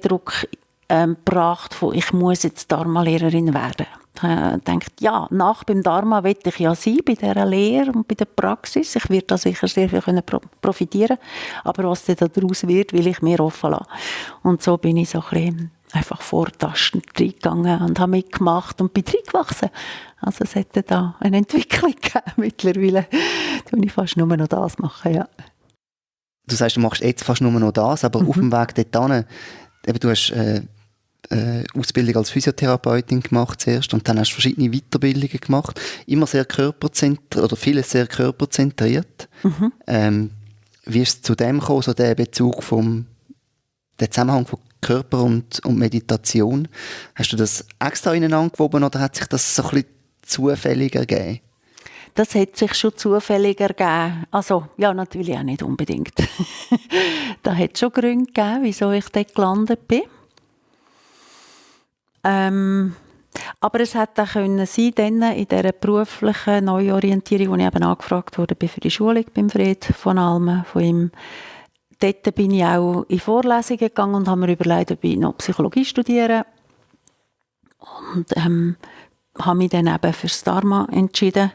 Druck gebracht, von ich muss jetzt Dharma-Lehrerin werden. Ich habe gedacht, ja, beim Dharma will ich ja sein, bei dieser Lehre und bei der Praxis. Ich werde da sicher sehr viel profitieren können. Aber was dann daraus wird, will ich mir offen lassen. Und so bin ich so ein bisschen einfach vortastend reingegangen und habe mitgemacht und bin reingewachsen. Also es hätte da eine Entwicklung gegeben. Mittlerweile tue ich fast nur noch das machen, ja. Du sagst, du machst jetzt fast nur noch das, aber auf dem Weg dorthin, du hast Ausbildung als Physiotherapeutin gemacht zuerst und dann hast du verschiedene Weiterbildungen gemacht. Immer sehr körperzentriert, oder vieles sehr körperzentriert. Wie ist es zu dem gekommen, so der Bezug der Zusammenhang von Körper und Meditation? Hast du das extra ineinander gewoben oder hat sich das so ein bisschen zufällig ergeben? Das hat sich schon zufällig ergeben. Also, ja, natürlich auch nicht unbedingt. Da hat es schon Gründe gegeben, wieso ich dort gelandet bin. Aber es hätte auch können sein, dann in dieser beruflichen Neuorientierung, wo ich eben angefragt wurde für die Schulung beim Fred von Almen, von ihm. Dort bin ich auch in Vorlesungen gegangen und habe mir überlegt, ob ich noch Psychologie studiere. Und habe mich dann eben für das Dharma entschieden.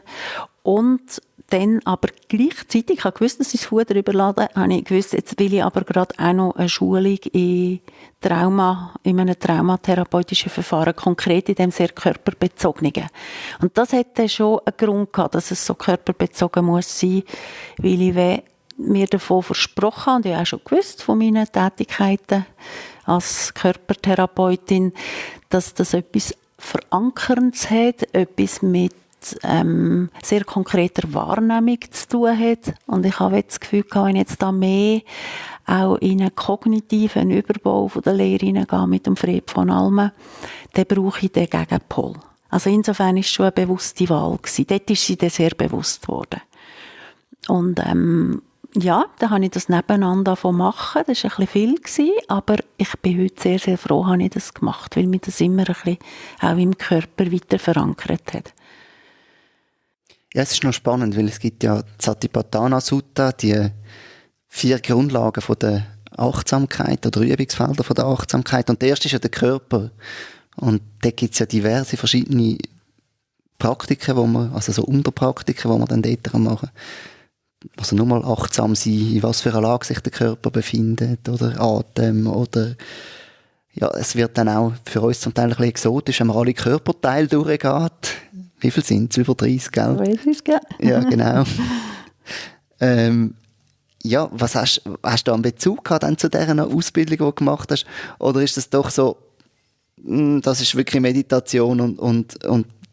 Und dann aber gleichzeitig, ich habe gewusst, dass ich das Fuder überladen, habe ich gewusst, jetzt will ich aber gerade auch noch eine Schulung in einem traumatherapeutischen Verfahren, konkret in dem sehr körperbezogenen. Und das hätte schon einen Grund gehabt, dass es so körperbezogen muss sein, weil ich mir davon versprochen habe, und ich habe auch schon gewusst von meinen Tätigkeiten als Körpertherapeutin, dass das etwas Verankerndes hat, etwas mit sehr konkreter Wahrnehmung zu tun hat. Und ich habe jetzt das Gefühl, wenn ich jetzt da mehr auch in einen kognitiven Überbau von der Lehre hineingehe mit dem Fred von Almen, dann brauche ich den Gegenpol. Also insofern war es schon eine bewusste Wahl gewesen. Dort ist sie dann sehr bewusst geworden. Und ja, dann habe ich das nebeneinander machen. Das war ein bisschen viel, aber ich bin heute sehr, sehr froh, dass ich das gemacht habe, weil mich das immer ein bisschen auch im Körper weiter verankert hat. Ja, es ist noch spannend, weil es gibt ja Satipatthana Sutta, die 4 Grundlagen von der Achtsamkeit oder Übungsfelder von der Achtsamkeit. Und der erste ist ja der Körper. Und da gibt es ja diverse verschiedene Praktiken, also so Unterpraktiken, die man dann dort machen kann. Also nur mal achtsam sein, in was für einer Lage sich der Körper befindet, oder Atem, oder ja, es wird dann auch für uns zum Teil ein bisschen exotisch, wenn man alle Körperteile durchgeht. Wie viel sind es? Über 30, gell? 30, gell? Ja, genau. Ja, was hast du da einen Bezug gehabt dann zu dieser Ausbildung, die du gemacht hast? Oder ist das doch so, das ist wirklich Meditation und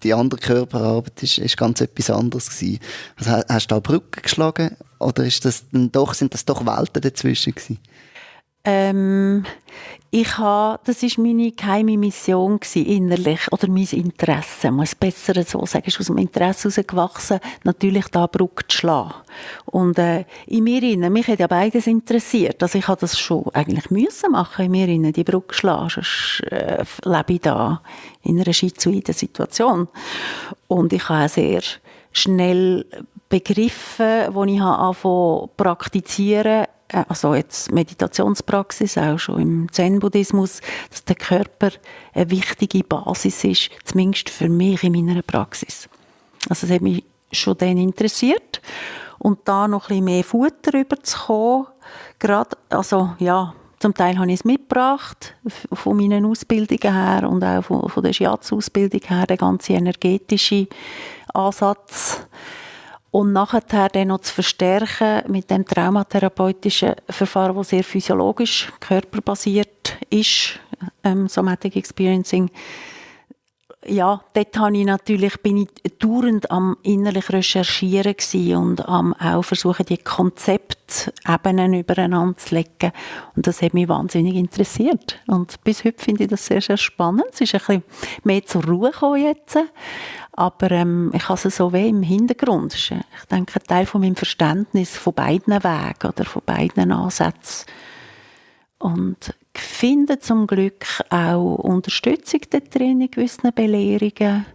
die andere Körperarbeit ist ganz etwas anderes gewesen? Also, hast du da Brücken geschlagen? Oder sind das doch Welten dazwischen gewesen? Das war meine geheime Mission innerlich, oder mein Interesse, muss besser so sagen, ist aus dem Interesse herausgewachsen, natürlich da Brücke zu schlagen. Und in mir, mich hat ja beides interessiert, also ich habe das schon eigentlich müssen machen, in mir, die Brücke schlagen, sonst lebe ich da in einer schizoiden Situation. Und ich habe auch sehr schnell begriffen, als ich angefangen zu praktizieren, also jetzt Meditationspraxis, auch schon im Zen-Buddhismus, dass der Körper eine wichtige Basis ist, zumindest für mich in meiner Praxis. Also das hat mich schon dann interessiert. Und da noch ein bisschen mehr Futter rüberzukommen, gerade, also ja, zum Teil habe ich es mitgebracht, von meinen Ausbildungen her und auch von der Shiatsu-Ausbildung her, der ganze energetische Ansatz. Und nachher dann noch zu verstärken mit dem traumatherapeutischen Verfahren, das sehr physiologisch, körperbasiert ist, Somatic Experiencing. Ja, dort bin ich dauernd am innerlich Recherchieren gewesen und am auch versuchen, die Konzeptebenen übereinander zu legen. Und das hat mich wahnsinnig interessiert. Und bis heute finde ich das sehr, sehr spannend. Es ist ein bisschen mehr zur Ruhe gekommen jetzt. Aber ich habe es so wie im Hintergrund. Das ist, ich denke, ein Teil von meinem Verständnis von beiden Wegen oder von beiden Ansätzen. Und ich finde zum Glück auch Unterstützung drin in gewissen Belehrungen,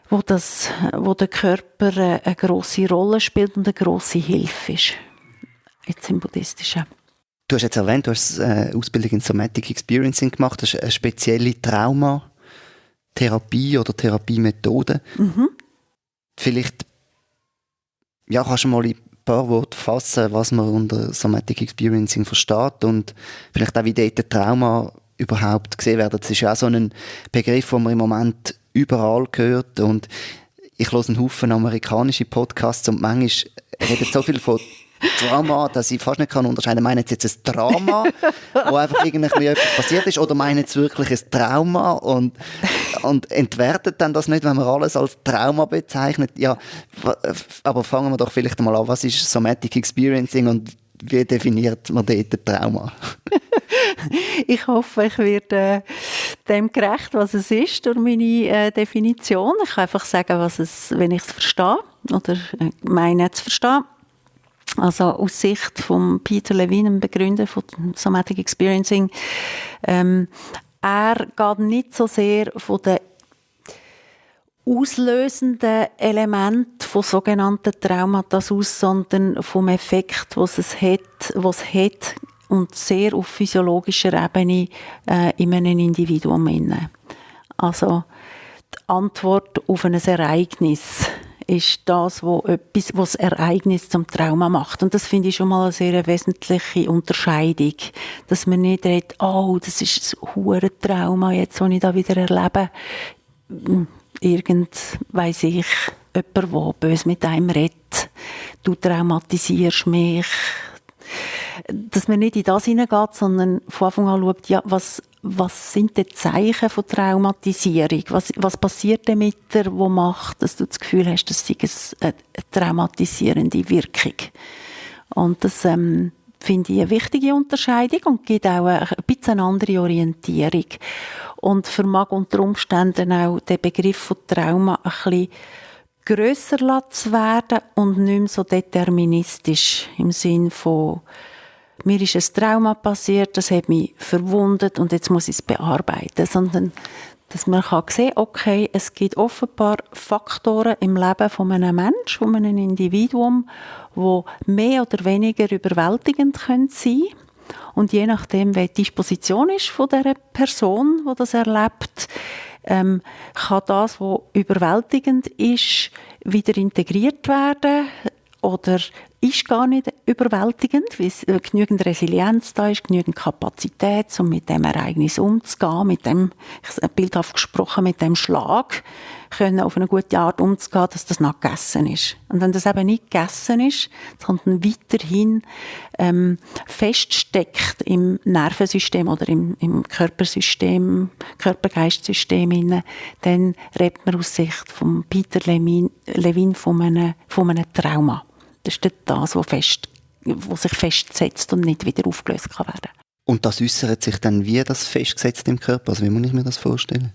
wo der Körper eine grosse Rolle spielt und eine grosse Hilfe ist. Jetzt im Buddhistischen. Du hast jetzt erwähnt, du hast eine Ausbildung in Somatic Experiencing gemacht. Das ist eine spezielle Traumatherapie oder Therapiemethode. Mhm. Vielleicht kannst du mal ein paar Worte fassen, was man unter Somatic Experiencing versteht und vielleicht auch, wie dort Trauma überhaupt gesehen werden. Das ist ja auch so ein Begriff, den man im Moment überall hört und ich höre einen Haufen amerikanische Podcasts und manchmal redet so viel von Trauma, dass ich fast nicht unterscheiden kann, meinen Sie jetzt ein Drama, wo einfach irgendwie etwas passiert ist, oder meinen Sie wirklich ein Trauma und entwertet dann das nicht, wenn man alles als Trauma bezeichnet? Ja, aber fangen wir doch vielleicht mal an, was ist Somatic Experiencing und wie definiert man dort Trauma? Ich hoffe, ich werde dem gerecht, was es ist, durch meine Definition. Ich kann einfach sagen, wenn ich es verstehe oder meine zu verstehen. Also aus Sicht von Peter Levine, dem Begründer von Somatic Experiencing, er geht nicht so sehr von den auslösenden Elementen von sogenannten Traumata aus, sondern vom Effekt, was es hat und sehr auf physiologischer Ebene in einem Individuum inne. Also die Antwort auf ein Ereignis ist das, was das Ereignis zum Trauma macht. Und das finde ich schon mal eine sehr wesentliche Unterscheidung, dass man nicht redet, oh, das ist ein hohes Trauma, jetzt, das ich da wieder erlebe. Weiss ich, jemand, der böse mit einem redet, du traumatisierst mich. Dass man nicht in das hineingeht, sondern von Anfang an schaut, ja, was sind die Zeichen von Traumatisierung? Was passiert denn mit dir, wo macht, dass du das Gefühl hast, das sei eine traumatisierende Wirkung? Und das finde ich eine wichtige Unterscheidung und gibt auch ein bisschen eine andere Orientierung. Und vermag unter Umständen auch den Begriff von Trauma ein bisschen grösser zu werden und nicht mehr so deterministisch im Sinn von mir ist ein Trauma passiert, das hat mich verwundet und jetzt muss ich es bearbeiten. Sondern, dass man sehen kann, okay, es gibt offenbar Faktoren im Leben von einem Menschen, von einem Individuum, die mehr oder weniger überwältigend sein können. Und je nachdem, wie die Disposition ist von dieser Person, die das erlebt, kann das, was überwältigend ist, wieder integriert werden oder ist gar nicht überwältigend, weil genügend Resilienz da ist, genügend Kapazität, um mit dem Ereignis umzugehen, mit dem, bildhaft gesprochen, mit dem Schlag, können auf eine gute Art umzugehen, dass das noch gegessen ist. Und wenn das eben nicht gegessen ist, sondern weiterhin feststeckt im Nervensystem oder im Körpersystem, Körper-Geist-System, dann redet man aus Sicht von Peter Levin von einem Trauma. Das ist das, was sich festsetzt und nicht wieder aufgelöst kann werden. Und das äußert sich dann wie das festgesetzt im Körper? Also wie muss ich mir das vorstellen?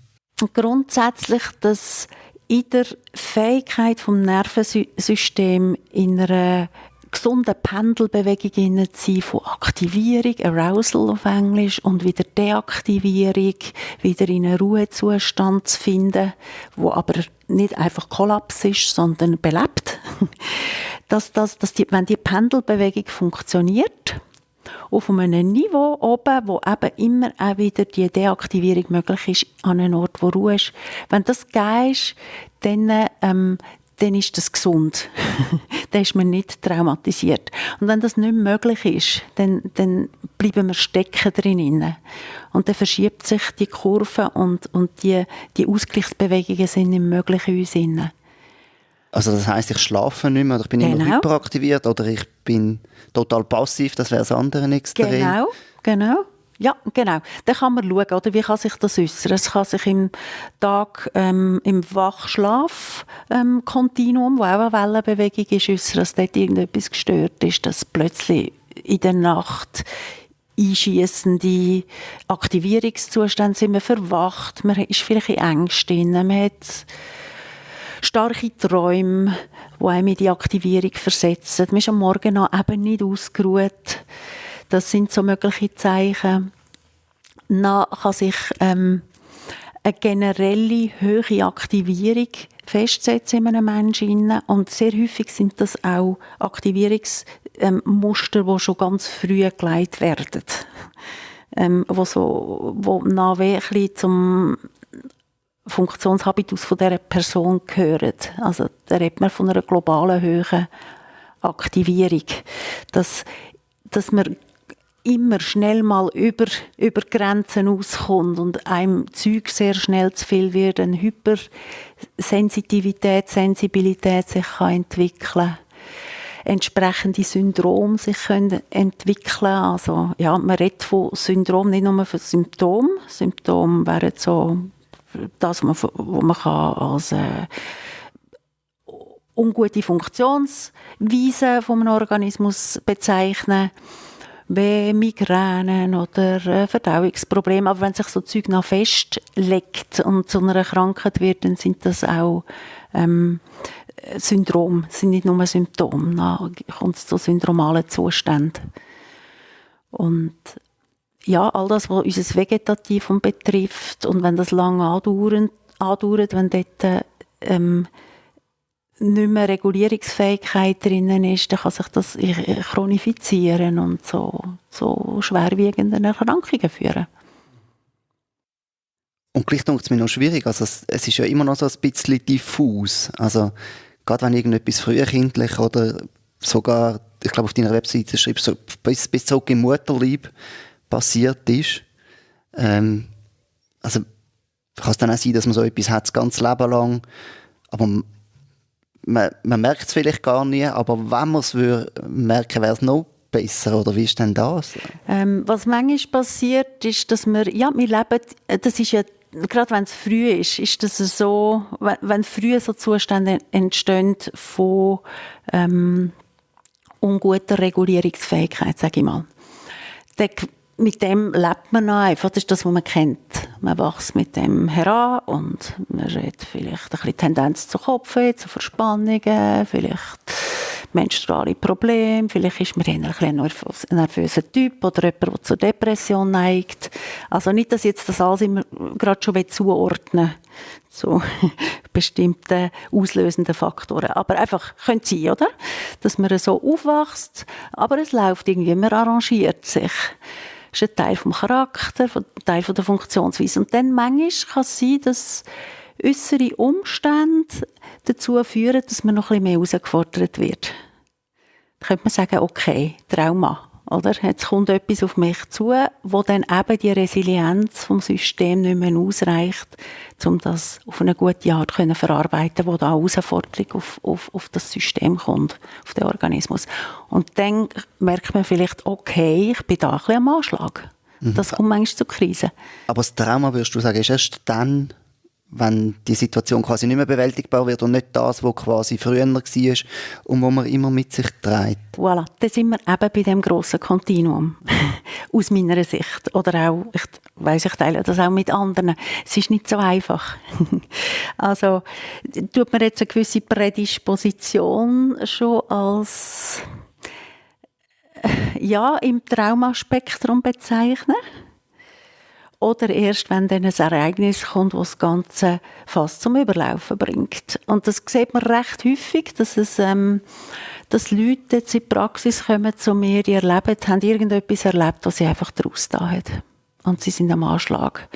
Grundsätzlich, dass in der Fähigkeit des Nervensystems in einer gesunden Pendelbewegung zu sein, von Aktivierung, Arousal auf Englisch, und wieder Deaktivierung, wieder in einen Ruhezustand zu finden, wo aber nicht einfach Kollaps ist, sondern belebt. Wenn die Pendelbewegung funktioniert, auf einem Niveau oben, wo eben immer auch wieder die Deaktivierung möglich ist, an einem Ort, wo Ruhe ist. Wenn das gegeben ist, dann ist das gesund. Dann ist man nicht traumatisiert. Und wenn das nicht möglich ist, dann bleiben wir stecken drin. Und dann verschiebt sich die Kurve und die Ausgleichsbewegungen sind nicht möglich in uns. Also das heisst, ich schlafe nicht mehr oder ich bin immer hyperaktiviert oder ich bin total passiv, das wäre das andere Extrem. Genau. Ja, genau. Dann kann man schauen, oder? Wie kann sich das äußern. Es kann sich im Tag im Wachschlaf-Kontinuum, wo auch eine Wellenbewegung ist, äußern, dass dort irgendetwas gestört ist, dass plötzlich in der Nacht einschiessende Aktivierungszustände sind, man verwacht, man ist vielleicht in Ängsten, man hat starke Träume, die einem in die Aktivierung versetzen. Man ist am Morgen noch eben nicht ausgeruht. Das sind so mögliche Zeichen. Dann kann sich eine generelle hohe Aktivierung festsetzen in einem Menschen. Und sehr häufig sind das auch Aktivierungsmuster, die schon ganz früh gelegt werden. Wo nach ein bisschen zum Funktionshabitus von dieser Person gehören. Also da redet man von einer globalen hohen Aktivierung. Dass man immer schnell mal über Grenzen auskommt und einem Zeug sehr schnell zu viel wird, eine Hypersensitivität, Sensibilität sich kann entwickeln, entsprechende Syndrome sich können entwickeln. Also ja, man redet von Syndrom, nicht nur von Symptomen. Symptome wären so das, was man kann als ungute Funktionsweise von einem Organismus bezeichnen, wie Migränen oder Verdauungsprobleme. Aber wenn sich so Zeug noch festlegt und zu einer Krankheit wird, dann sind das auch Syndrome, sind nicht nur Symptome. Dann kommt es zu syndromalen Zuständen. Und ja, all das, was unser Vegetativum betrifft, und wenn das lange andauert, wenn dort nicht mehr Regulierungsfähigkeit drinnen ist, dann kann sich das chronifizieren und so schwerwiegenden Erkrankungen führen. Und gleich denkt es mir noch schwierig, also es ist ja immer noch so ein bisschen diffus. Also gerade wenn irgendetwas frühkindlich oder sogar, ich glaube auf deiner Webseite schreibst du, bis zurück im Mutterleib passiert ist. Also kann es dann auch sein, dass man so etwas hat das ganze Leben lang, aber man merkt es vielleicht gar nie, aber wenn man es merken, wäre es noch besser, oder wie ist denn das? Was manchmal passiert, ist, dass wir leben, das ist ja, gerade wenn es früh ist das so, wenn früh so Zustände entstehen von unguter Regulierungsfähigkeit, sage ich mal. Mit dem lebt man noch einfach, das ist das, was man kennt. Man wächst mit dem heran und man hat vielleicht ein bisschen Tendenz zu Kopfweh, zu Verspannungen, vielleicht menstruale Probleme, vielleicht ist man eher ein nervöser Typ oder jemand, der zur Depression neigt. Also nicht, dass jetzt das alles immer gerade schon zuordnen zu bestimmten auslösenden Faktoren. Aber einfach könnte sein, oder? Dass man so aufwächst, aber es läuft irgendwie, man arrangiert sich. Das ist ein Teil vom Charakter, ein Teil der Funktionsweise. Und dann manchmal kann es sein, dass äußere Umstände dazu führen, dass man noch ein bisschen mehr herausgefordert wird. Da könnte man sagen, okay, Trauma. Oder? Jetzt kommt etwas auf mich zu, wo dann eben die Resilienz vom System nicht mehr ausreicht, um das auf eine gute Art zu verarbeiten, wo da eine Herausforderung auf das System kommt, auf den Organismus. Und dann merkt man vielleicht, okay, ich bin da ein bisschen am Anschlag. Das kommt manchmal zu Krisen. Aber das Trauma, würdest du sagen, ist erst dann, wenn die Situation quasi nicht mehr bewältigbar wird und nicht das, was quasi früher war und wo man immer mit sich trägt. Voilà, da sind wir eben bei dem grossen Kontinuum. Aus meiner Sicht. Oder auch, ich teile das auch mit anderen. Es ist nicht so einfach. Also, tut man jetzt eine gewisse Prädisposition schon als im Traumaspektrum bezeichnen? Oder erst, wenn dann ein Ereignis kommt, das das Ganze fast zum Überlaufen bringt. Und das sieht man recht häufig, dass Leute jetzt in die Praxis kommen zu mir, die haben irgendetwas erlebt, was sie einfach daraus da haben. Und sie sind am Anschlag.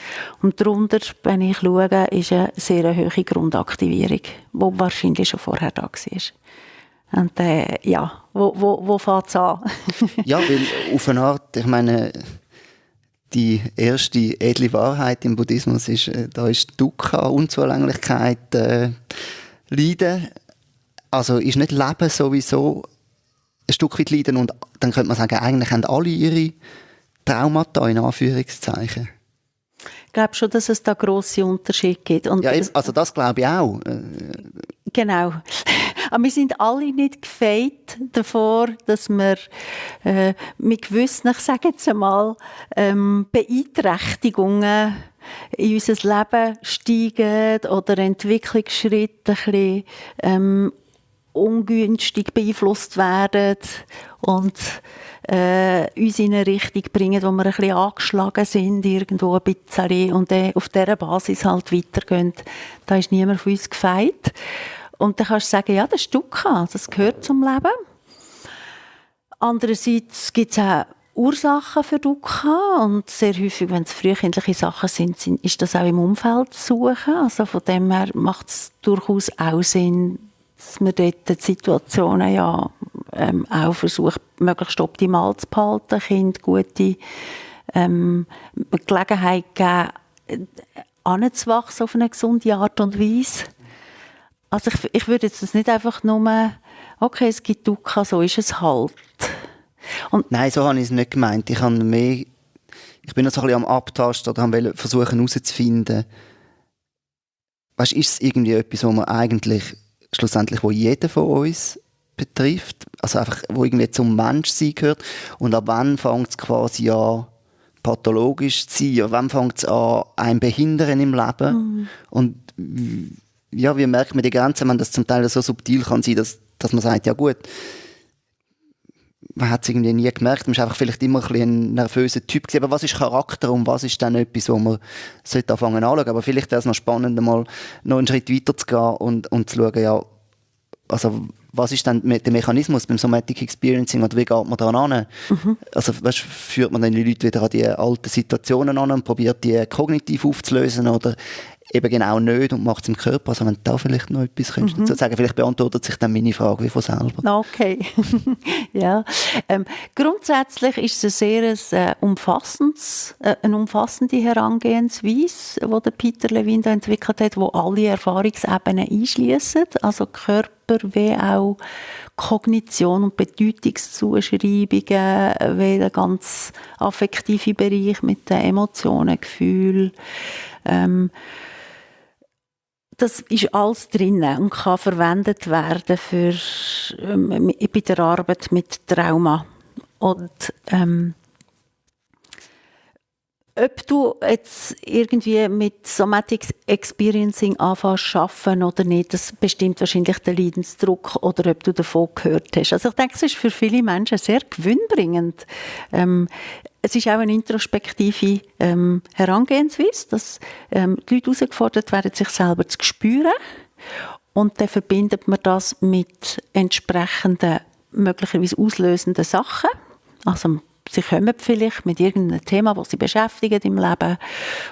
Und darunter, wenn ich schaue, ist eine sehr hohe Grundaktivierung, die wahrscheinlich schon vorher da war. Und wo fängt es an? Ja, weil auf eine Art, ich meine, die erste edle Wahrheit im Buddhismus ist, da ist Dukkha, Unzulänglichkeit, Leiden. Also ist nicht Leben sowieso ein Stück weit Leiden, und dann könnte man sagen, eigentlich haben alle ihre Traumata in Anführungszeichen. Ich glaube schon, dass es da grosse Unterschiede gibt. Und ja, also das glaube ich auch. Genau. Aber wir sind alle nicht gefeit davor, dass wir mit gewissen, ich sage jetzt einmal, Beeinträchtigungen in unser Leben steigen oder Entwicklungsschritte ein bisschen ungünstig beeinflusst werden und uns in eine Richtung bringen, wo wir ein bisschen angeschlagen sind, irgendwo ein bisschen, und auf dieser Basis halt weitergehen. Da ist niemand von uns gefeit. Und dann kannst du sagen, ja, das ist Dukkha, das gehört zum Leben. Andererseits gibt es auch Ursachen für Dukkha, und sehr häufig, wenn es frühkindliche Sachen sind, ist das auch im Umfeld zu suchen. Also von dem her macht es durchaus auch Sinn, dass man dort die Situationen auch versucht, möglichst optimal zu behalten, Kind gute Gelegenheit geben, anzuwachsen auf eine gesunde Art und Weise. Also ich würde jetzt das nicht einfach nur, okay, es gibt Dukkha, so ist es halt. Und nein, so habe ich es nicht gemeint. Ich bin noch so ein bisschen am Abtasten oder wollte versuchen herauszufinden, weißt, ist es irgendwie etwas, wo man eigentlich schlussendlich, wo jeder von uns betrifft, also einfach, wo irgendwie zum Menschsein gehört, und ab wann fängt es quasi an, pathologisch zu sein, ab wann fängt es an, ein Behindern im Leben, und ja, wie merkt man die Grenzen, wenn das zum Teil so subtil kann sein, dass man sagt, ja gut, man hat es irgendwie nie gemerkt, man war einfach vielleicht immer ein bisschen ein nervöser Typ gewesen. Aber was ist Charakter und was ist dann etwas, wo man sollte anfangen anzuschauen? Aber vielleicht wäre es noch spannend, mal noch einen Schritt weiter zu gehen und zu schauen, ja, also was ist dann der Mechanismus beim Somatic Experiencing oder wie geht man daran an? Also führt man dann die Leute wieder an die alten Situationen an und probiert die kognitiv aufzulösen oder eben genau nicht und macht es im Körper? Also wenn du da vielleicht noch etwas könntest dazu sagen, vielleicht beantwortet sich dann meine Frage wie von selber. Okay, ja. Grundsätzlich ist es eine sehr eine umfassende Herangehensweise, die der Peter Levine da entwickelt hat, wo alle Erfahrungsebenen einschließen, also Körper wie auch Kognition und Bedeutungszuschreibungen, wie der ganz affektive Bereich mit den Emotionen, Gefühlen. Das ist alles drin und kann verwendet werden für, bei der Arbeit mit Trauma. Und ob du jetzt irgendwie mit Somatic Experiencing anfängst zu arbeiten oder nicht, das bestimmt wahrscheinlich den Leidensdruck oder ob du davon gehört hast. Also ich denke, es ist für viele Menschen sehr gewinnbringend. Es ist auch eine introspektive Herangehensweise, dass die Leute herausgefordert werden, sich selber zu spüren. Und dann verbindet man das mit entsprechenden, möglicherweise auslösenden Sachen. Also sie kommen vielleicht mit irgendeinem Thema, das sie beschäftigen im Leben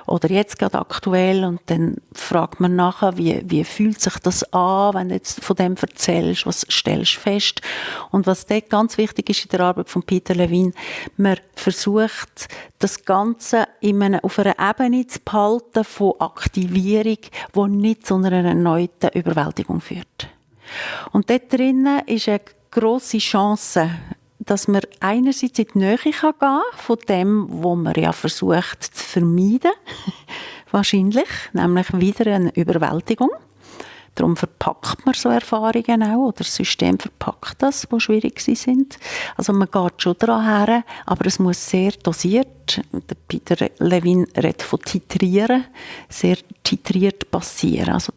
oder jetzt gerade aktuell und dann fragt man nachher, wie fühlt sich das an, wenn du jetzt von dem erzählst, was stellst du fest. Und was dort ganz wichtig ist in der Arbeit von Peter Levine, man versucht, das Ganze auf einer Ebene zu behalten von Aktivierung, die nicht zu einer erneuten Überwältigung führt. Und dort drinnen ist eine grosse Chance, dass man einerseits in die Nähe gehen kann von dem, was man ja versucht zu vermeiden, wahrscheinlich, nämlich wieder eine Überwältigung. Darum verpackt man so Erfahrungen auch, oder das System verpackt das, die schwierig sind. Also man geht schon daran her, aber es muss sehr dosiert, der Peter Levine redet von titrieren, sehr titriert passieren. Also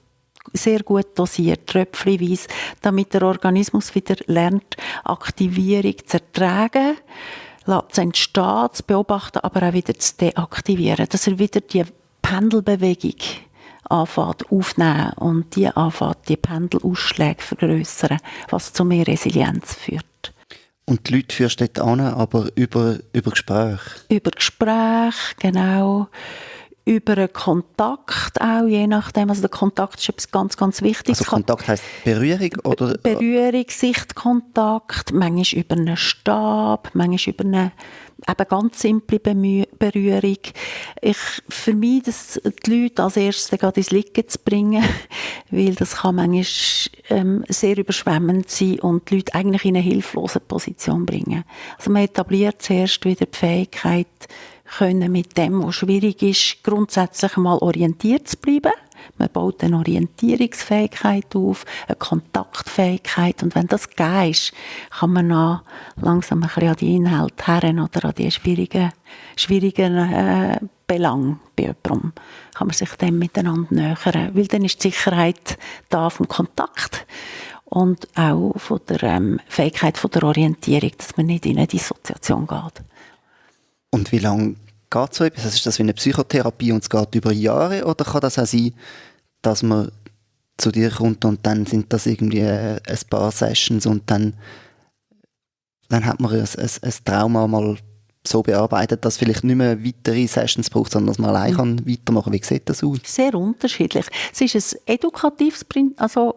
sehr gut dosiert, tröpfchenweise, damit der Organismus wieder lernt, Aktivierung zu ertragen, zu entstehen, zu beobachten, aber auch wieder zu deaktivieren. Dass er wieder die Pendelbewegung anfängt aufnehmen und die anfängt, die Pendelausschläge vergrössern, was zu mehr Resilienz führt. Und die Leute führst du dort an, aber über Gespräche? Über Gespräche, genau. Über einen Kontakt auch, je nachdem. Also der Kontakt ist etwas ganz, ganz Wichtiges. Also Kontakt heisst Berührung? Oder? Berührung, Sichtkontakt, manchmal über einen Stab, manchmal über eine eben ganz simple Berührung. Ich vermeide es, die Leute als erstes gerade ins Liegen zu bringen, weil das kann manchmal sehr überschwemmend sein und die Leute eigentlich in eine hilflose Position bringen. Also man etabliert zuerst wieder die Fähigkeit, können mit dem, was schwierig ist, grundsätzlich mal orientiert zu bleiben. Man baut eine Orientierungsfähigkeit auf, eine Kontaktfähigkeit. Und wenn das gegeben ist, kann man dann langsam ein bisschen an die Inhalte heran oder an die schwierigen Belange bei jemandem. Kann man sich dem miteinander nähern. Weil dann ist die Sicherheit da vom Kontakt und auch von der Fähigkeit von der Orientierung, dass man nicht in eine Dissoziation geht. Und wie lange geht so etwas? Also ist das wie eine Psychotherapie und es geht über Jahre? Oder kann das auch sein, dass man zu dir kommt und dann sind das irgendwie ein paar Sessions und dann hat man ein Trauma mal so bearbeitet, dass vielleicht nicht mehr weitere Sessions braucht, sondern dass man allein weitermachen kann? Wie sieht das aus? Sehr unterschiedlich. Es ist ein edukatives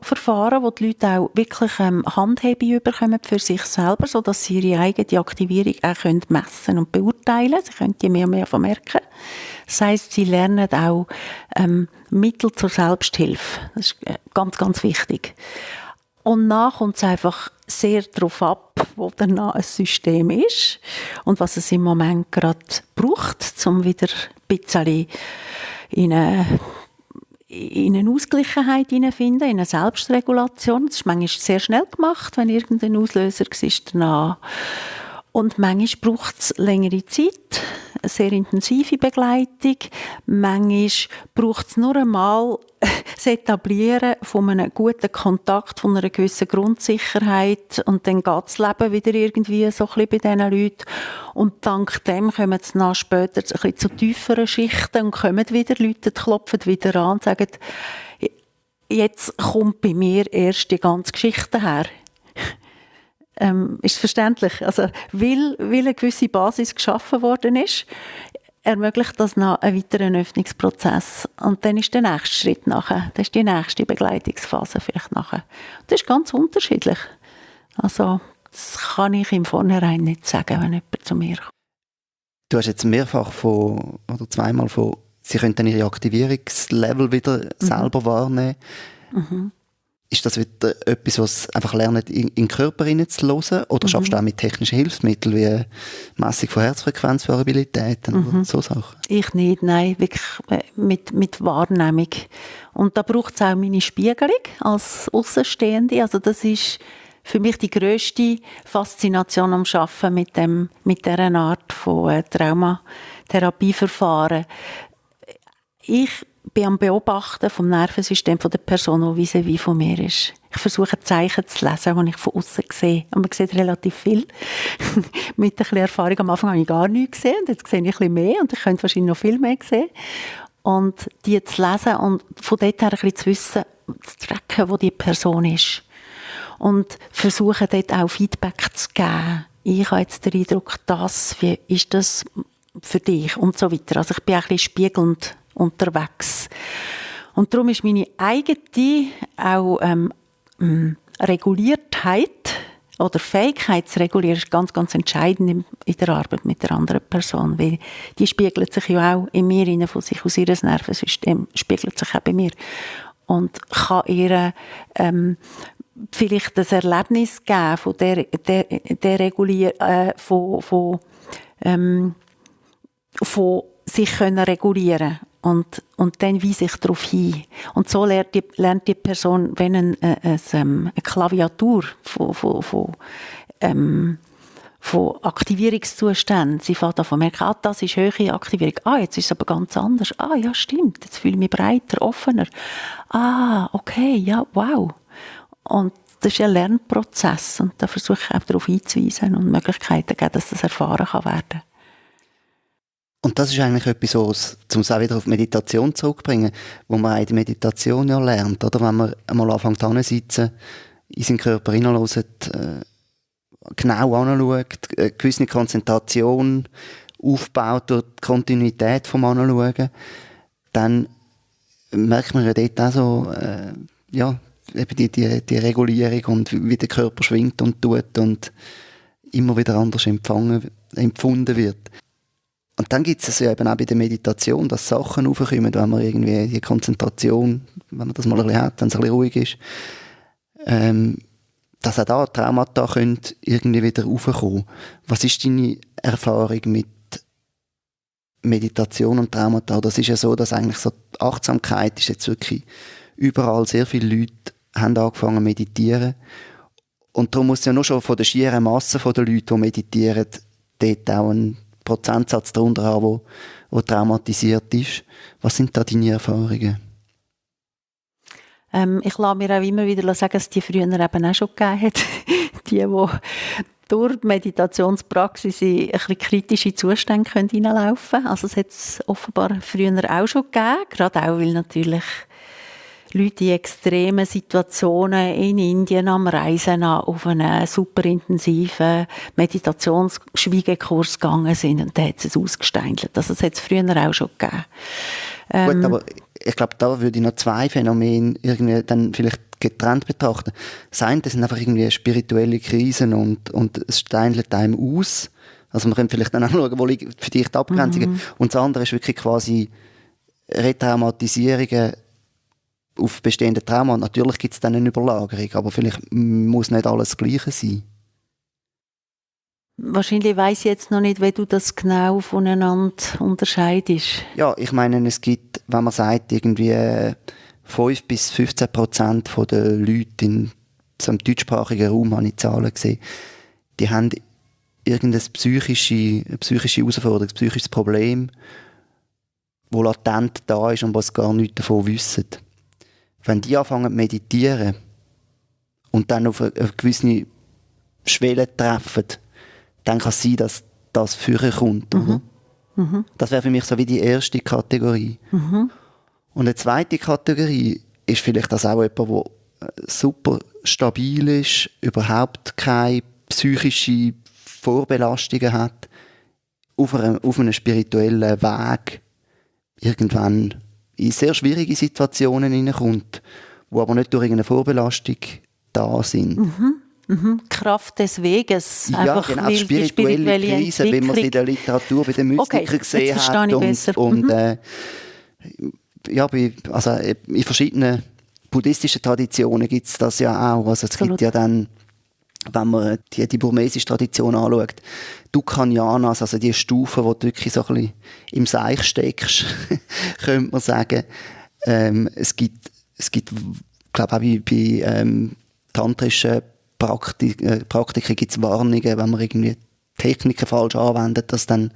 Verfahren, wo die Leute auch wirklich Handhabe bekommen für sich selber, sodass sie ihre eigene Aktivierung auch messen und beurteilen können. Sie können die mehr und mehr vermerken. Das heisst, sie lernen auch Mittel zur Selbsthilfe. Das ist ganz, ganz wichtig. Und dann kommt es einfach sehr darauf ab, wo danach ein System ist und was es im Moment gerade braucht, um wieder ein bisschen in eine Ausgleichheit hineinzufinden, in eine Selbstregulation. Das ist manchmal sehr schnell gemacht, wenn irgendein Auslöser war danach. Und manchmal braucht es längere Zeit. eine sehr intensive Begleitung. Manchmal braucht es nur einmal das Etablieren von einem guten Kontakt, von einer gewissen Grundsicherheit und dann geht das Leben wieder irgendwie so ein bisschen bei diesen Leuten. Und dank dem kommen sie dann später ein bisschen zu tieferen Schichten und kommen wieder Leute, klopfen wieder an und sagen, jetzt kommt bei mir erst die ganze Geschichte her. Ist verständlich. Also, weil eine gewisse Basis geschaffen worden ist, ermöglicht das noch einen weiteren Öffnungsprozess. Und dann ist der nächste Schritt nachher. Das ist die nächste Begleitungsphase vielleicht nachher. Das ist ganz unterschiedlich. Also, das kann ich im Vornherein nicht sagen, wenn jemand zu mir kommt. Du hast jetzt mehrfach oder zweimal von, sie können dann ihre Aktivierungslevel wieder selber wahrnehmen. Mhm. Ist das wieder etwas, was sie einfach lernen, in den Körper hineinzuhören? Oder schaffst du auch mit technischen Hilfsmitteln wie Messung von Herzfrequenzvariabilitäten oder so Sachen? Ich nicht, nein, wirklich mit Wahrnehmung. Und da braucht es auch meine Spiegelung als Außenstehende. Also das ist für mich die grösste Faszination am Arbeiten mit dieser Art von Traumatherapieverfahren. Ich bin am Beobachten vom Nervensystem von der Person, die vis-à-vis von mir ist. Ich versuche Zeichen zu lesen, die ich von außen sehe. Und man sieht relativ viel. Mit ein bisschen Erfahrung am Anfang habe ich gar nichts gesehen. Und jetzt sehe ich ein bisschen mehr und ich könnte wahrscheinlich noch viel mehr sehen. Und die zu lesen und von dort her ein bisschen zu wissen, zu tracken, wo die Person ist. Und versuchen dort auch Feedback zu geben. Ich habe jetzt den Eindruck, wie ist das für dich? Und so weiter. Also ich bin auch ein bisschen spiegelnd unterwegs. Und darum ist meine eigene auch Reguliertheit oder Fähigkeit zu regulieren ist ganz, ganz entscheidend in der Arbeit mit der anderen Person. Weil die spiegelt sich ja auch in mir rein, von sich aus ihr Nervensystem, spiegelt sich auch bei mir. Und kann ihr vielleicht das Erlebnis geben von der von sich können regulieren und dann weise ich darauf hin. Und so lernt die Person, wenn eine Klaviatur von Aktivierungszuständen, sie fängt an zu merken, das ist höhere Aktivierung, jetzt ist es aber ganz anders, ja stimmt, jetzt fühle ich mich breiter, offener, okay, ja, wow. Und das ist ein Lernprozess und da versuche ich auch darauf hinzuweisen und Möglichkeiten zu geben, dass das erfahren kann werden. Und das ist eigentlich etwas, um es auch wieder auf Meditation zurückzubringen, wo man in der Meditation ja lernt, oder? Wenn man einmal anfängt hinzusitzen, in seinen Körper hineinhört, genau anschaut, eine gewisse Konzentration aufbaut durch die Kontinuität vom Anschauen, dann merkt man ja dort auch so, eben die Regulierung und wie der Körper schwingt und tut und immer wieder anders empfunden wird. Und dann gibt es ja eben auch bei der Meditation, dass Sachen aufkommen, wenn man irgendwie die Konzentration, wenn man das mal ein bisschen hat, wenn es ein bisschen ruhig ist, dass auch da Traumata können irgendwie wieder raufkommen. Was ist deine Erfahrung mit Meditation und Traumata? Das ist ja so, dass eigentlich so die Achtsamkeit ist jetzt wirklich überall, sehr viele Leute haben angefangen zu meditieren. Und darum muss ja nur schon von der schieren Masse der Leute, die meditieren, dort auch ein Prozentsatz darunter haben, der traumatisiert ist. Was sind da deine Erfahrungen? Ich lasse mir auch immer wieder sagen, dass die früher eben auch schon gegeben hat. Die durch die Meditationspraxis in ein bisschen kritische Zustände hineinlaufen können. Also es hat es offenbar früher auch schon gegeben, gerade auch, weil natürlich Leute in extremen Situationen in Indien am Reisen auf einen super intensiven Meditationsschwiegekurs gegangen sind und da hat es ausgesteindelt. Also das hat es früher auch schon gegeben. Gut, aber ich glaube, da würde ich noch zwei Phänomene irgendwie dann vielleicht getrennt betrachten. Das eine, das sind einfach irgendwie spirituelle Krisen und es steindelt einem aus. Also man könnte vielleicht dann auch schauen, wo liegt für dich die Abgrenzungen. Und das andere ist wirklich quasi Retraumatisierungen auf bestehende Trauma. Und natürlich gibt es dann eine Überlagerung, aber vielleicht muss nicht alles das Gleiche sein. Wahrscheinlich weiss ich jetzt noch nicht, wie du das genau voneinander unterscheidest. Ja, ich meine, es gibt, wenn man sagt, irgendwie 5-15% der Leute in so einem deutschsprachigen Raum, habe ich Zahlen gesehen, die haben irgendeine psychische Herausforderung, ein psychisches Problem, das latent da ist und was gar nichts davon wissen. Wenn die anfangen zu meditieren und dann auf eine gewisse Schwelle treffen, dann kann es sein, dass das vorher kommt. Oder? Das wäre für mich so wie die erste Kategorie. Und eine zweite Kategorie ist vielleicht das auch jemand, der super stabil ist, überhaupt keine psychische Vorbelastungen hat, auf einem spirituellen Weg irgendwann in sehr schwierige Situationen hineinkommt, die aber nicht durch irgendeine Vorbelastung da sind. Kraft des Weges. Ja, einfach genau, weil die spirituelle Krise, wie man es in der Literatur bei den Mystikern gesehen hat. In verschiedenen buddhistischen Traditionen gibt es das ja auch. Also es gibt ja dann, wenn man die burmesische Tradition anschaut, Dukkhajanas, also die Stufen, wo du wirklich so ein bisschen im Seich steckst, könnte man sagen. Es gibt glaube auch bei tantrischen Praktiken gibt es Warnungen, wenn man irgendwie Techniken falsch anwendet, dass dann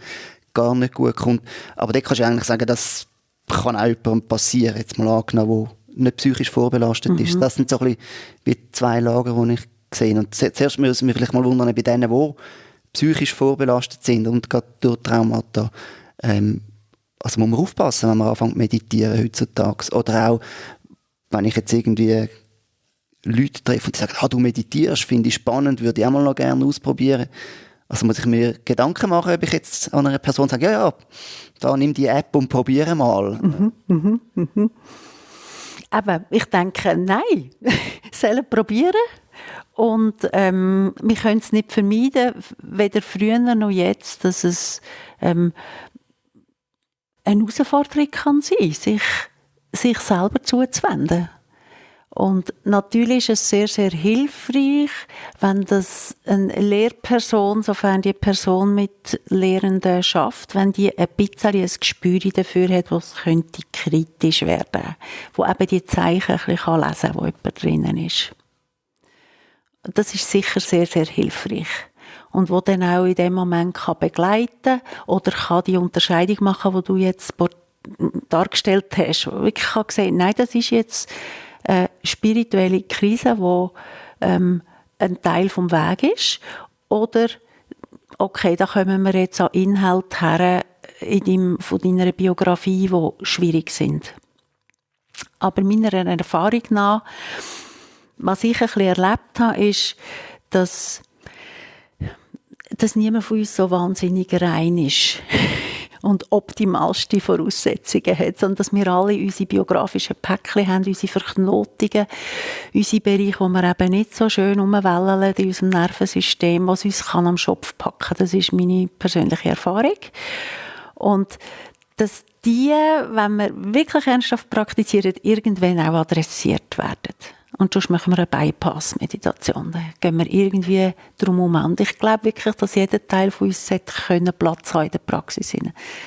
gar nicht gut kommt. Aber da kannst du eigentlich sagen, das kann auch jemandem passieren, jetzt mal angenommen, der nicht psychisch vorbelastet ist. Das sind so ein bisschen wie zwei Lager, die ich sehe. Und zuerst müssen wir vielleicht mal wundern, bei denen, die psychisch vorbelastet sind und gerade durch Traumata, also muss man aufpassen, wenn man anfängt zu meditieren heutzutage. Oder auch, wenn ich jetzt irgendwie Leute treffe und die sagen, du meditierst, finde ich spannend, würde ich auch mal noch gerne ausprobieren. Also muss ich mir Gedanken machen, ob ich jetzt an einer Person sage, ja, da nimm die App und probiere mal. Aber ich denke, nein, sollen probieren. Und wir können es nicht vermeiden, weder früher noch jetzt, dass es eine Herausforderung kann sein, sich selber zuzuwenden. Und natürlich ist es sehr, sehr hilfreich, wenn das eine Lehrperson, sofern die Person mit Lehrenden schafft, wenn die ein bisschen ein Gespür dafür hat, was könnte kritisch werden, wo eben die Zeichen ein bisschen lesen kann, wo jemand drinnen ist. Das ist sicher sehr, sehr hilfreich. Und wo dann auch in dem Moment kann begleiten oder kann die Unterscheidung machen, die du jetzt dargestellt hast, wo wirklich kann sehen, nein, das ist jetzt eine spirituelle Krise, die ein Teil vom Weg ist. Oder, okay, da kommen wir jetzt an Inhalte her von deiner Biografie, die schwierig sind. Aber meiner Erfahrung nach, was ich ein bisschen erlebt habe, ist, dass niemand von uns so wahnsinnig rein ist und optimalste Voraussetzungen hat, sondern dass wir alle unsere biografischen Päckchen haben, unsere Verknotungen, unsere Bereiche, wo wir eben nicht so schön rumwellen in unserem Nervensystem, was uns kann am Schopf packen. Das ist meine persönliche Erfahrung. Und dass die, wenn wir wirklich ernsthaft praktizieren, irgendwann auch adressiert werden. Und sonst machen wir eine Bypass-Meditation. Da gehen wir irgendwie drum herum. Und ich glaube wirklich, dass jeder Teil von uns Platz haben in der Praxis.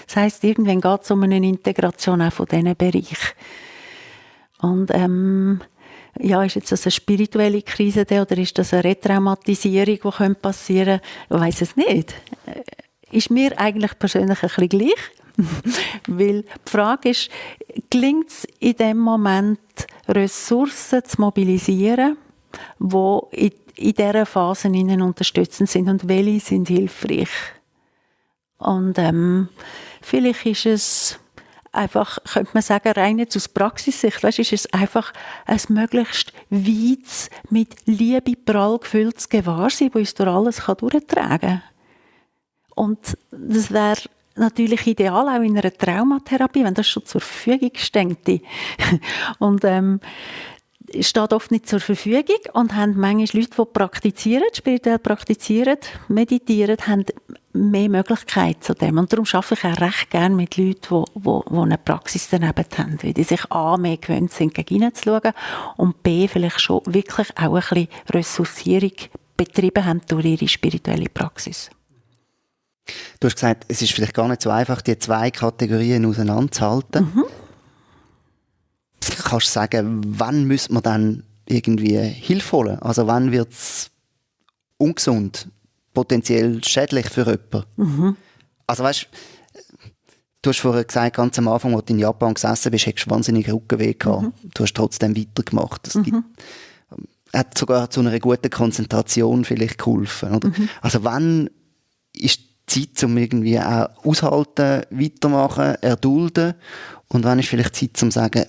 Das heisst, irgendwann geht es um eine Integration auch von diesen Bereichen. Und ist jetzt das eine spirituelle Krise oder ist das eine Retraumatisierung, die passieren könnte? Ich weiss es nicht. Ist mir eigentlich persönlich ein bisschen gleich. Weil die Frage ist, gelingt es in dem Moment, Ressourcen zu mobilisieren, die in dieser Phase unterstützend sind und welche sind hilfreich? Und vielleicht ist es einfach, könnte man sagen, rein jetzt aus Praxissicht, ist es einfach ein möglichst weites, mit Liebe prall gefülltes Gewahrsein, das uns durch alles durchtragen kann. Und das wäre natürlich ideal, auch in einer Traumatherapie, wenn das schon zur Verfügung stände. Und steht oft nicht zur Verfügung und haben manchmal Leute, die praktizieren, spirituell praktizieren, meditieren, haben mehr Möglichkeiten zu dem. Und darum arbeite ich auch recht gerne mit Leuten, die eine Praxis daneben haben, weil die sich A, mehr gewöhnt sind, gegen hineinzuschauen und B, vielleicht schon wirklich auch ein bisschen Ressourcierung betrieben haben durch ihre spirituelle Praxis. Du hast gesagt, es ist vielleicht gar nicht so einfach, die zwei Kategorien auseinanderzuhalten. Kannst du sagen, wann müsste man dann irgendwie Hilfe holen? Also wann wird es ungesund, potenziell schädlich für jemanden. Also weißt, du hast vorher gesagt, ganz am Anfang, als du in Japan gesessen bist, hättest du wahnsinnig Rückenweh gehabt. Du hast trotzdem weitergemacht. Hat sogar zu einer guten Konzentration vielleicht geholfen. Oder? Also wann ist die Zeit, um irgendwie auch aushalten, weitermachen, erdulden, und wann ist vielleicht die Zeit, um zu sagen,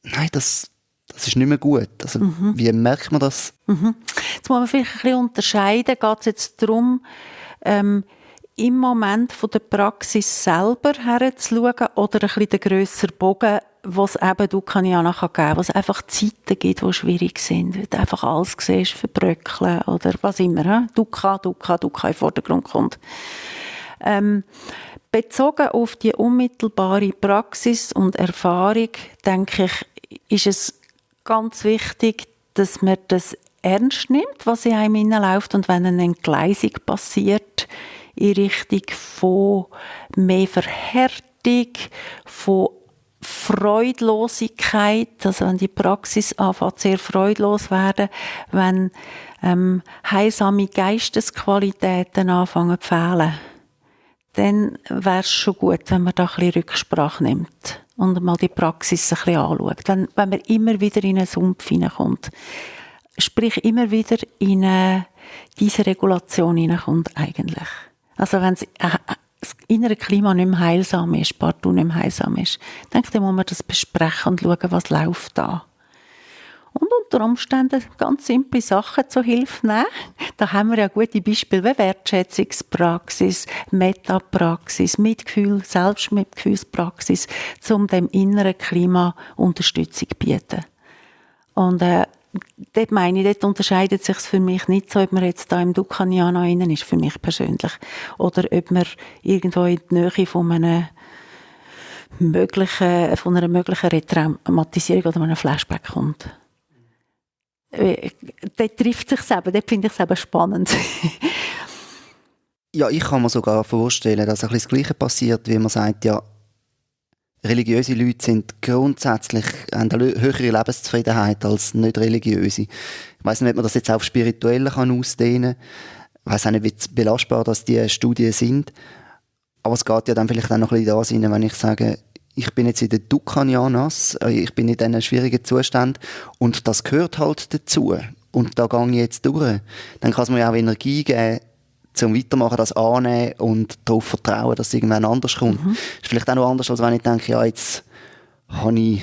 nein, das ist nicht mehr gut. Also, wie merkt man das? Jetzt muss man vielleicht ein bisschen unterscheiden. Geht es jetzt darum, im Moment von der Praxis selber herzuschauen oder ein bisschen den grösseren Bogen, was eben Dukkhañjana geben kann, was einfach Zeiten gibt, die schwierig sind, weil du einfach alles siehst, verbröckeln oder was immer. Dukkha im Vordergrund kommt. Bezogen auf die unmittelbare Praxis und Erfahrung, denke ich, ist es ganz wichtig, dass man das ernst nimmt, was in einem hineinläuft, und wenn eine Entgleisung passiert, in Richtung von mehr Verhärtung, von Freudlosigkeit, also wenn die Praxis anfängt sehr freudlos werden, wenn heilsame Geistesqualitäten anfangen zu fehlen, dann wäre es schon gut, wenn man da ein bisschen Rücksprache nimmt und mal die Praxis ein bisschen anschaut. Wenn man immer wieder in einen Sumpf hineinkommt, sprich immer wieder in diese Regulation hineinkommt eigentlich. Also wenn das innere Klima nicht mehr heilsam ist, partout nicht mehr heilsam ist, dann muss man das besprechen und schauen, was läuft da. Und unter Umständen ganz simple Sachen zur Hilfe nehmen. Da haben wir ja gute Beispiele wie Wertschätzungspraxis, Metapraxis, Mitgefühl, Selbstmitgefühlspraxis, um dem inneren Klima Unterstützung zu bieten. Und dort meine ich, dort unterscheidet sich für mich nicht so, ob man jetzt da im Dukkhañjana innen ist, für mich persönlich, oder ob man irgendwo in die Nähe von einer möglichen Retraumatisierung oder einem Flashback kommt. Dort trifft es sich eben, dort finde ich es eben spannend. Ja, ich kann mir sogar vorstellen, dass ein bisschen das Gleiche passiert, wie man sagt, ja, religiöse Leute sind grundsätzlich, haben eine höhere Lebenszufriedenheit als nicht religiöse. Ich weiss nicht, ob man das jetzt auf Spirituelle ausdehnen kann. Ich weiss auch nicht, wie belastbar das die Studien sind. Aber es geht ja dann vielleicht auch noch ein bisschen da sein, wenn ich sage, ich bin jetzt in den Dukkhañjanas, ich bin in diesen schwierigen Zuständen und das gehört halt dazu. Und da gehe ich jetzt durch. Dann kann es mir ja auch Energie geben, zum Weitermachen, das annehmen und darauf vertrauen, dass es irgendwann anders kommt. Ist vielleicht auch noch anders, als wenn ich denke, ja, jetzt habe ich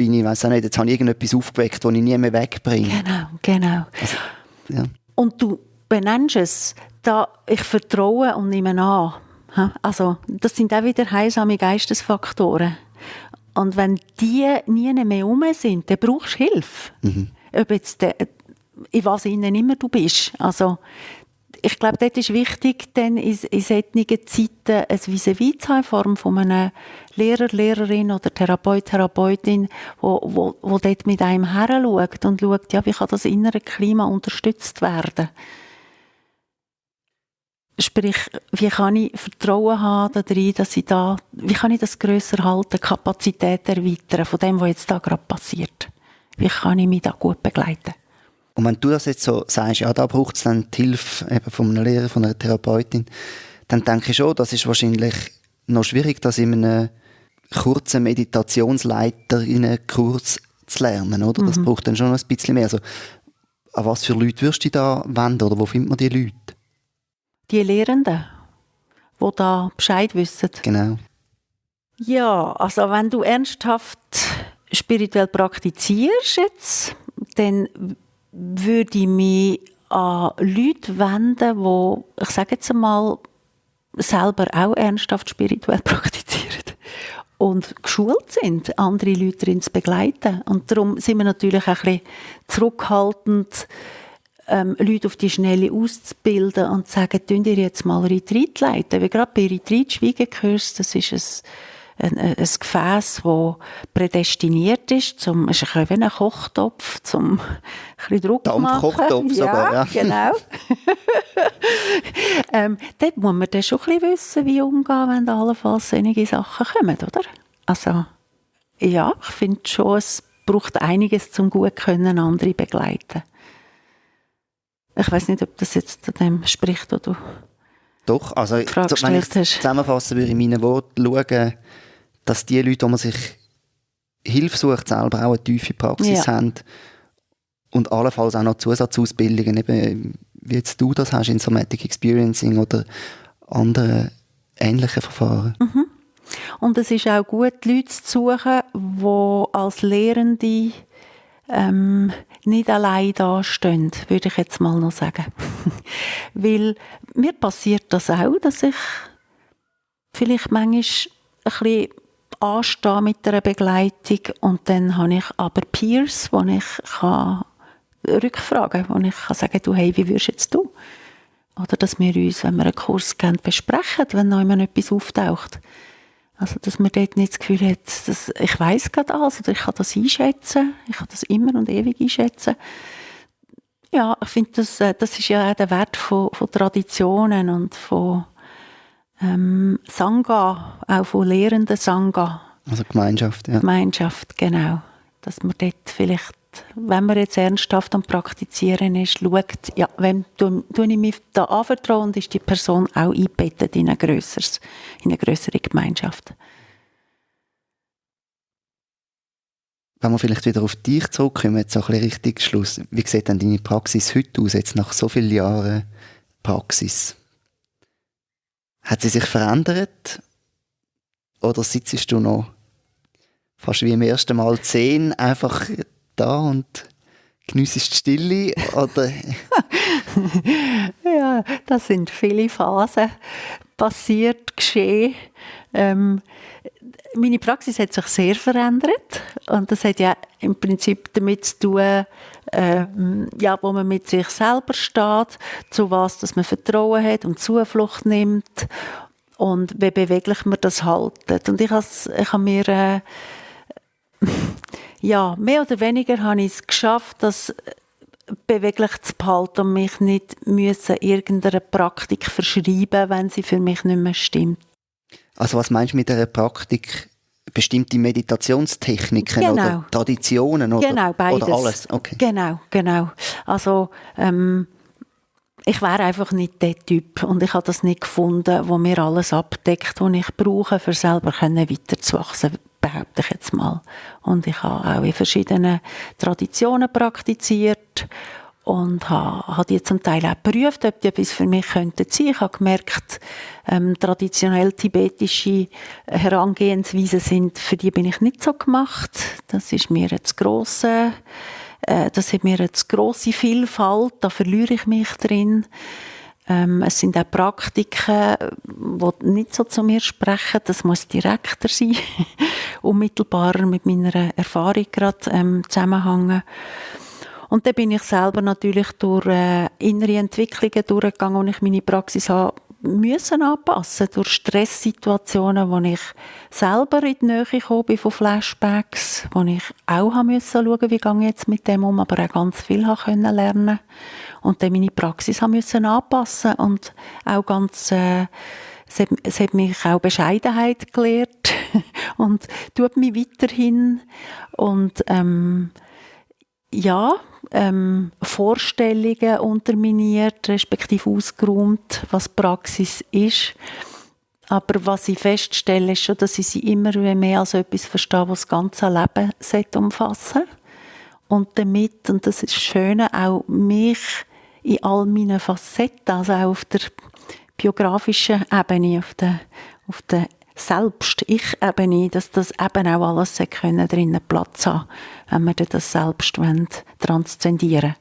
irgendetwas aufgeweckt, das ich nie mehr wegbringe. Genau. Also, ja. Und du benennst es, da ich vertraue und nehme an. Also, das sind auch wieder heilsame Geistesfaktoren. Und wenn die nie mehr rum sind, dann brauchst du Hilfe. Ob jetzt in was innen immer du bist. Also, ich glaube, dort ist wichtig, dann in solchen Zeiten ein Vis-à-vis zu haben, in Form von einem Lehrer, Lehrerin oder Therapeut, Therapeutin, wo dort mit einem heranschaut und schaut, ja, wie kann das innere Klima unterstützt werden. Sprich, wie kann ich Vertrauen haben darin, wie kann ich das grösser halten, Kapazität erweitern von dem, was jetzt da gerade passiert. Wie kann ich mich da gut begleiten? Und wenn du das jetzt so sagst, ja, da braucht es dann die Hilfe eben von einem Lehrer, von einer Therapeutin, dann denke ich schon, das ist wahrscheinlich noch schwierig, das in einem kurzen Meditationsleiterinnen-Kurs zu lernen, oder? Das braucht dann schon ein bisschen mehr. Also, an was für Leute würdest du da wenden, oder wo findet man die Leute? Die Lehrenden, die da Bescheid wissen. Genau. Ja, also wenn du ernsthaft spirituell praktizierst jetzt, dann würde ich mich an Leute wenden, die, ich sage jetzt einmal, selber auch ernsthaft spirituell praktizieren und geschult sind, andere Leute darin zu begleiten. Und darum sind wir natürlich auch ein bisschen zurückhaltend, Leute auf die Schnelle auszubilden und zu sagen, tun ihr jetzt mal Retreat leiten. Weil gerade bei Retreat, Schweigekurs, das ist ein Gefäß, das prädestiniert ist, es ist ein bisschen wie ein Kochtopf, um ein bisschen Druck zu machen. Dampfkochtopf sogar, ja. Genau. Dort muss man dann schon ein bisschen wissen, wie umgehen, wenn da allenfalls solche Sachen kommen, oder? Also, ja, ich finde schon, es braucht einiges, um gut können andere begleiten. Ich weiss nicht, ob das jetzt an dem spricht, was du Doch, also die Frage wenn ich gestellt hast. zusammenfassen würde in meinen Worten, schauen, dass die Leute, die man sich Hilfe sucht, selber auch eine tiefe Praxis haben und allenfalls auch noch Zusatzausbildungen, eben wie jetzt du das hast in Somatic Experiencing oder anderen ähnlichen Verfahren. Und es ist auch gut, Leute zu suchen, die als Lehrende nicht allein dastehen, würde ich jetzt mal noch sagen. Weil mir passiert das auch, dass ich vielleicht manchmal ein bisschen anstehe mit einer Begleitung und dann habe ich aber Peers, wo ich rückfragen kann, wo ich kann sagen, du, hey, wie würdest jetzt du? Oder dass wir uns, wenn wir einen Kurs geben, besprechen, wenn noch immer etwas auftaucht. Also, dass man dort nicht das Gefühl hat, dass ich weiss gerade alles oder ich kann das einschätzen. Ich kann das immer und ewig einschätzen. Ja, ich finde, das ist ja auch der Wert von Traditionen und von Sangha, auch von lehrenden Sangha. Also Gemeinschaft, ja. Gemeinschaft, genau. Dass man dort vielleicht, wenn man jetzt ernsthaft am Praktizieren ist, schaut, ja, wem tue ich mich da anvertrauen und ist die Person auch eingebettet in eine grössere Gemeinschaft. Wenn wir vielleicht wieder auf dich zurückkommen, jetzt so ein bisschen richtig Schluss. Wie sieht denn deine Praxis heute aus, jetzt nach so vielen Jahren Praxis? Hat sie sich verändert? Oder sitzt du noch fast wie im ersten Mal 10 einfach da und geniessest die Stille? Oder? Ja, das sind viele Phasen passiert, geschehen. Meine Praxis hat sich sehr verändert und das hat ja im Prinzip damit zu tun, wo man mit sich selber steht, zu was dass man Vertrauen hat und Zuflucht nimmt und wie beweglich man das haltet. Und ich habe mir mehr oder weniger habe ich es geschafft, das beweglich zu behalten und mich nicht irgendeiner Praktik verschreiben, wenn sie für mich nicht mehr stimmt. Also was meinst du mit dieser Praktik? Bestimmte Meditationstechniken oder Traditionen oder, genau, beides. Oder alles? Okay. Genau. Also ich wäre einfach nicht der Typ und ich habe das nicht gefunden, wo mir alles abdeckt, was ich brauche, für selber weiterzuwachsen, behaupte ich jetzt mal. Und ich habe auch in verschiedenen Traditionen praktiziert und habe die zum Teil auch geprüft, ob die etwas für mich könnten sein. Ich habe gemerkt, traditionell tibetische Herangehensweisen sind, für die bin ich nicht so gemacht. Das ist mir jetzt grosse. Das hat mir eine grosse Vielfalt, da verliere ich mich drin. Es sind auch Praktiken, die nicht so zu mir sprechen. Das muss direkter sein, unmittelbarer mit meiner Erfahrung gerade zusammenhängen. Und dann bin ich selber natürlich durch innere Entwicklungen durchgegangen, und ich meine Praxis habe müssen anpassen durch Stresssituationen, wo ich selber in die Nähe gekommen bin von Flashbacks, wo ich auch haben müssen schauen, wie gehe ich jetzt mit dem um, aber auch ganz viel können lernen und dann meine Praxis haben müssen anpassen und auch ganz es hat mich auch Bescheidenheit gelehrt und tut mich weiterhin und Vorstellungen unterminiert, respektive ausgeräumt, was Praxis ist. Aber was ich feststelle, ist schon, dass ich sie immer mehr als etwas verstehe, was das ganze Leben umfassen sollte. Und damit, und das ist das Schöne, auch mich in all meinen Facetten, also auch auf der biografischen Ebene, auf der Selbst-Ich-Ebene, dass das eben auch alles drinnen Platz haben, wenn wir das Selbst transzendieren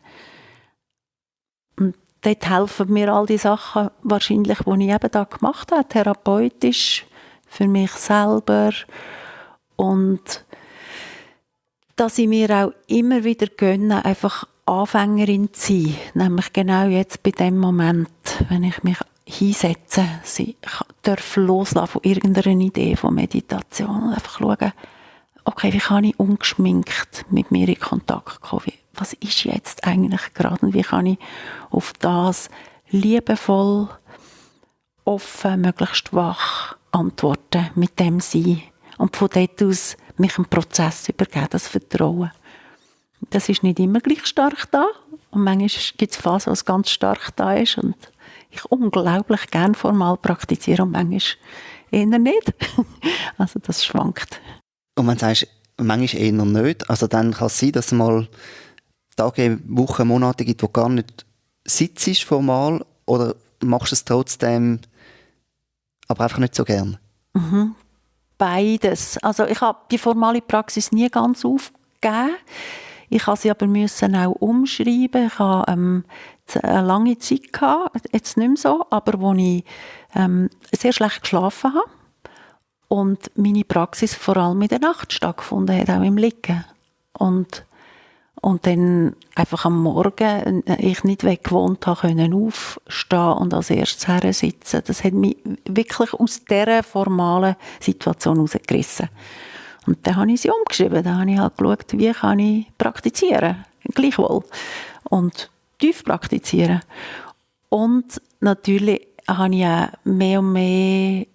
wollen. Und dort helfen mir all die Sachen wahrscheinlich, die ich eben da gemacht habe, therapeutisch, für mich selber. Und dass ich mir auch immer wieder gönne, einfach Anfängerin zu sein. Nämlich genau jetzt bei dem Moment, wenn ich mich hinsetzen, sie darf loslassen von irgendeiner Idee von Meditation und einfach schauen, okay, wie kann ich ungeschminkt mit mir in Kontakt kommen? Was ist jetzt eigentlich gerade und wie kann ich auf das liebevoll, offen, möglichst wach antworten, mit dem Sein und von dort aus mich einen Prozess übergeben, das Vertrauen. Das ist nicht immer gleich stark da. Und manchmal gibt es Phasen, wo es ganz stark da ist. Und ich unglaublich gerne formal praktiziere und manchmal eher nicht. Also das schwankt. Und wenn du sagst, manchmal eher nicht, also dann kann es sein, dass es mal Tage, Wochen, Monate gibt, wo gar nicht sitzt formal, oder machst du es trotzdem, aber einfach nicht so gern? Beides. Also ich habe die formale Praxis nie ganz aufgegeben. Ich musste sie aber auch umschreiben. Ich hatte eine lange Zeit gehabt, jetzt nicht mehr so, aber wo ich sehr schlecht geschlafen habe und meine Praxis vor allem in der Nacht stattgefunden hat, auch im Liegen. Und dann einfach am Morgen, ich nicht gewohnt habe, können aufstehen und als erstes hersitzen. Das hat mich wirklich aus dieser formalen Situation herausgerissen. Und dann habe ich sie umgeschrieben. Dann habe ich halt geschaut, wie kann ich praktizieren. Gleichwohl. Und tief praktizieren. Und natürlich habe ich auch mehr und mehr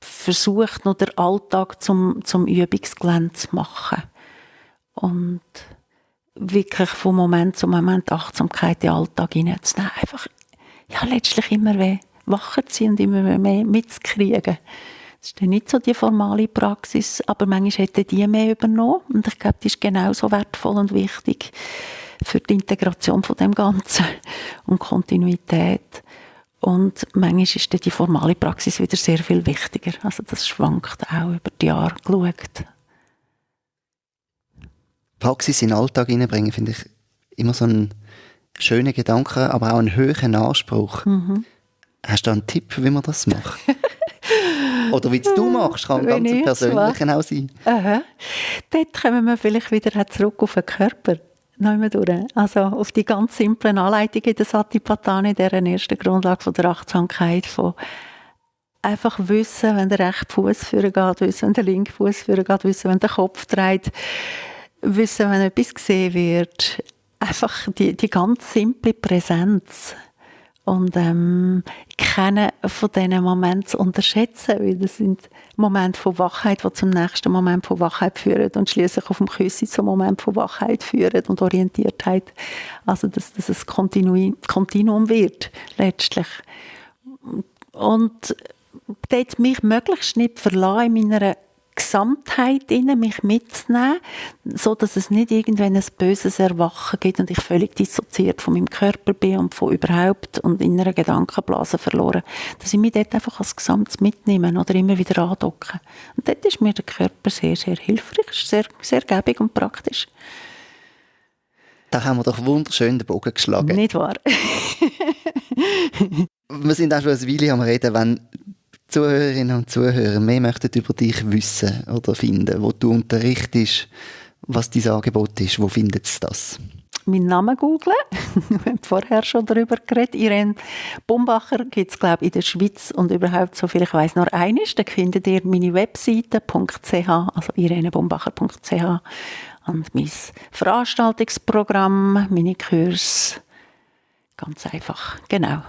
versucht, noch den Alltag zum Übungsgelände zu machen. Und wirklich von Moment zu Moment Achtsamkeit in den Alltag hineinzunehmen. Einfach, ja, letztlich immer wacher zu sein und immer mehr mitzukriegen. Das ist dann nicht so die formale Praxis, aber manchmal hätte die mehr übernommen. Und ich glaube, die ist genauso wertvoll und wichtig für die Integration von dem Ganzen und Kontinuität. Und manchmal ist dann die formale Praxis wieder sehr viel wichtiger. Also das schwankt auch über die Jahre geschaut. Praxis in den Alltag hineinbringen, finde ich immer so einen schönen Gedanken, aber auch einen hohen Anspruch. Hast du da einen Tipp, wie man das macht? Oder wie du machst, kann ganz persönlich auch sein. Dort kommen wir vielleicht wieder zurück auf den Körper. Also auf die ganz simplen Anleitungen in der Satipatthana, der ersten Grundlage von der Achtsamkeit, von einfach wissen, wenn der rechte Fuß führen geht, wissen, wenn der linke Fuß führen geht, wissen, wenn der Kopf dreht, wissen, wenn etwas gesehen wird. Einfach die ganz simple Präsenz. Und kennen von diesen Momenten zu unterschätzen, weil das sind Momente von Wachheit, die zum nächsten Moment von Wachheit führen und schließlich auf dem Küssi zum Moment von Wachheit führen und Orientiertheit. Also dass es Kontinuum wird, letztlich. Und dort mich möglichst nicht verlassen in meiner Gesamtheit, mich mitzunehmen, so dass es nicht irgendwann ein böses Erwachen gibt und ich völlig dissoziiert von meinem Körper bin und von überhaupt und in einer Gedankenblase verloren. Dass ich mich dort einfach als Gesamtes mitnehme oder immer wieder andocke. Und dort ist mir der Körper sehr, sehr hilfreich, sehr, sehr gebig und praktisch. Da haben wir doch wunderschön den Bogen geschlagen. Nicht wahr? Wir sind auch schon eine Weile am Reden, wenn Zuhörerinnen und Zuhörer mehr möchten über dich wissen oder finden, wo du unterrichtest, was dein Angebot ist, wo findet sie das? Meinen Namen googlen. Wir haben vorher schon darüber geredet. Irene Bumbacher gibt es, glaube ich, in der Schweiz und überhaupt, so viel ich weiss, nur eines. Da findet ihr meine Webseite .ch, also irenebumbacher.ch und mein Veranstaltungsprogramm, meine Kurse. Ganz einfach, genau.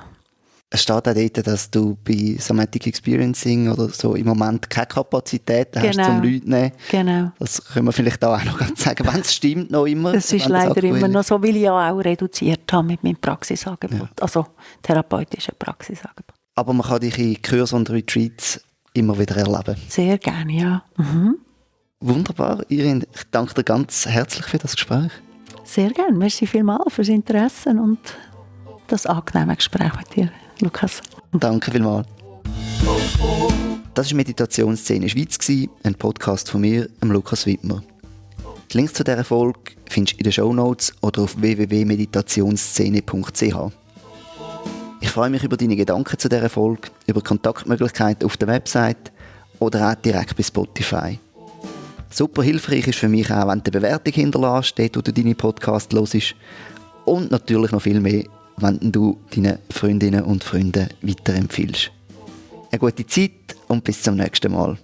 Es steht auch dort, dass du bei Somatic Experiencing oder so im Moment keine Kapazität hast, zum Leute zu nehmen. Genau. Das können wir vielleicht auch noch ganz sagen, wenn es stimmt noch immer. Es ist leider immer noch so, weil ich ja auch reduziert habe mit meinem Praxisangebot. Ja. Also therapeutischen Praxisangebot. Aber man kann dich in Kursen und Retreats immer wieder erleben. Sehr gerne, ja. Wunderbar, Irene. Ich danke dir ganz herzlich für das Gespräch. Sehr gerne. Merci vielmals fürs Interesse und das angenehme Gespräch mit dir, Lukas. Danke vielmals. Das war Meditationsszene Schweiz, ein Podcast von mir, Lukas Wittmer. Die Links zu dieser Folge findest du in den Shownotes oder auf www.meditationsszene.ch. Ich freue mich über deine Gedanken zu dieser Folge, über Kontaktmöglichkeiten auf der Website oder auch direkt bei Spotify. Super hilfreich ist für mich auch, wenn du eine Bewertung hinterlässt, dort wo du deine Podcasts hörst. Und natürlich noch viel mehr, wenn du deinen Freundinnen und Freunden weiterempfiehlst. Eine gute Zeit und bis zum nächsten Mal.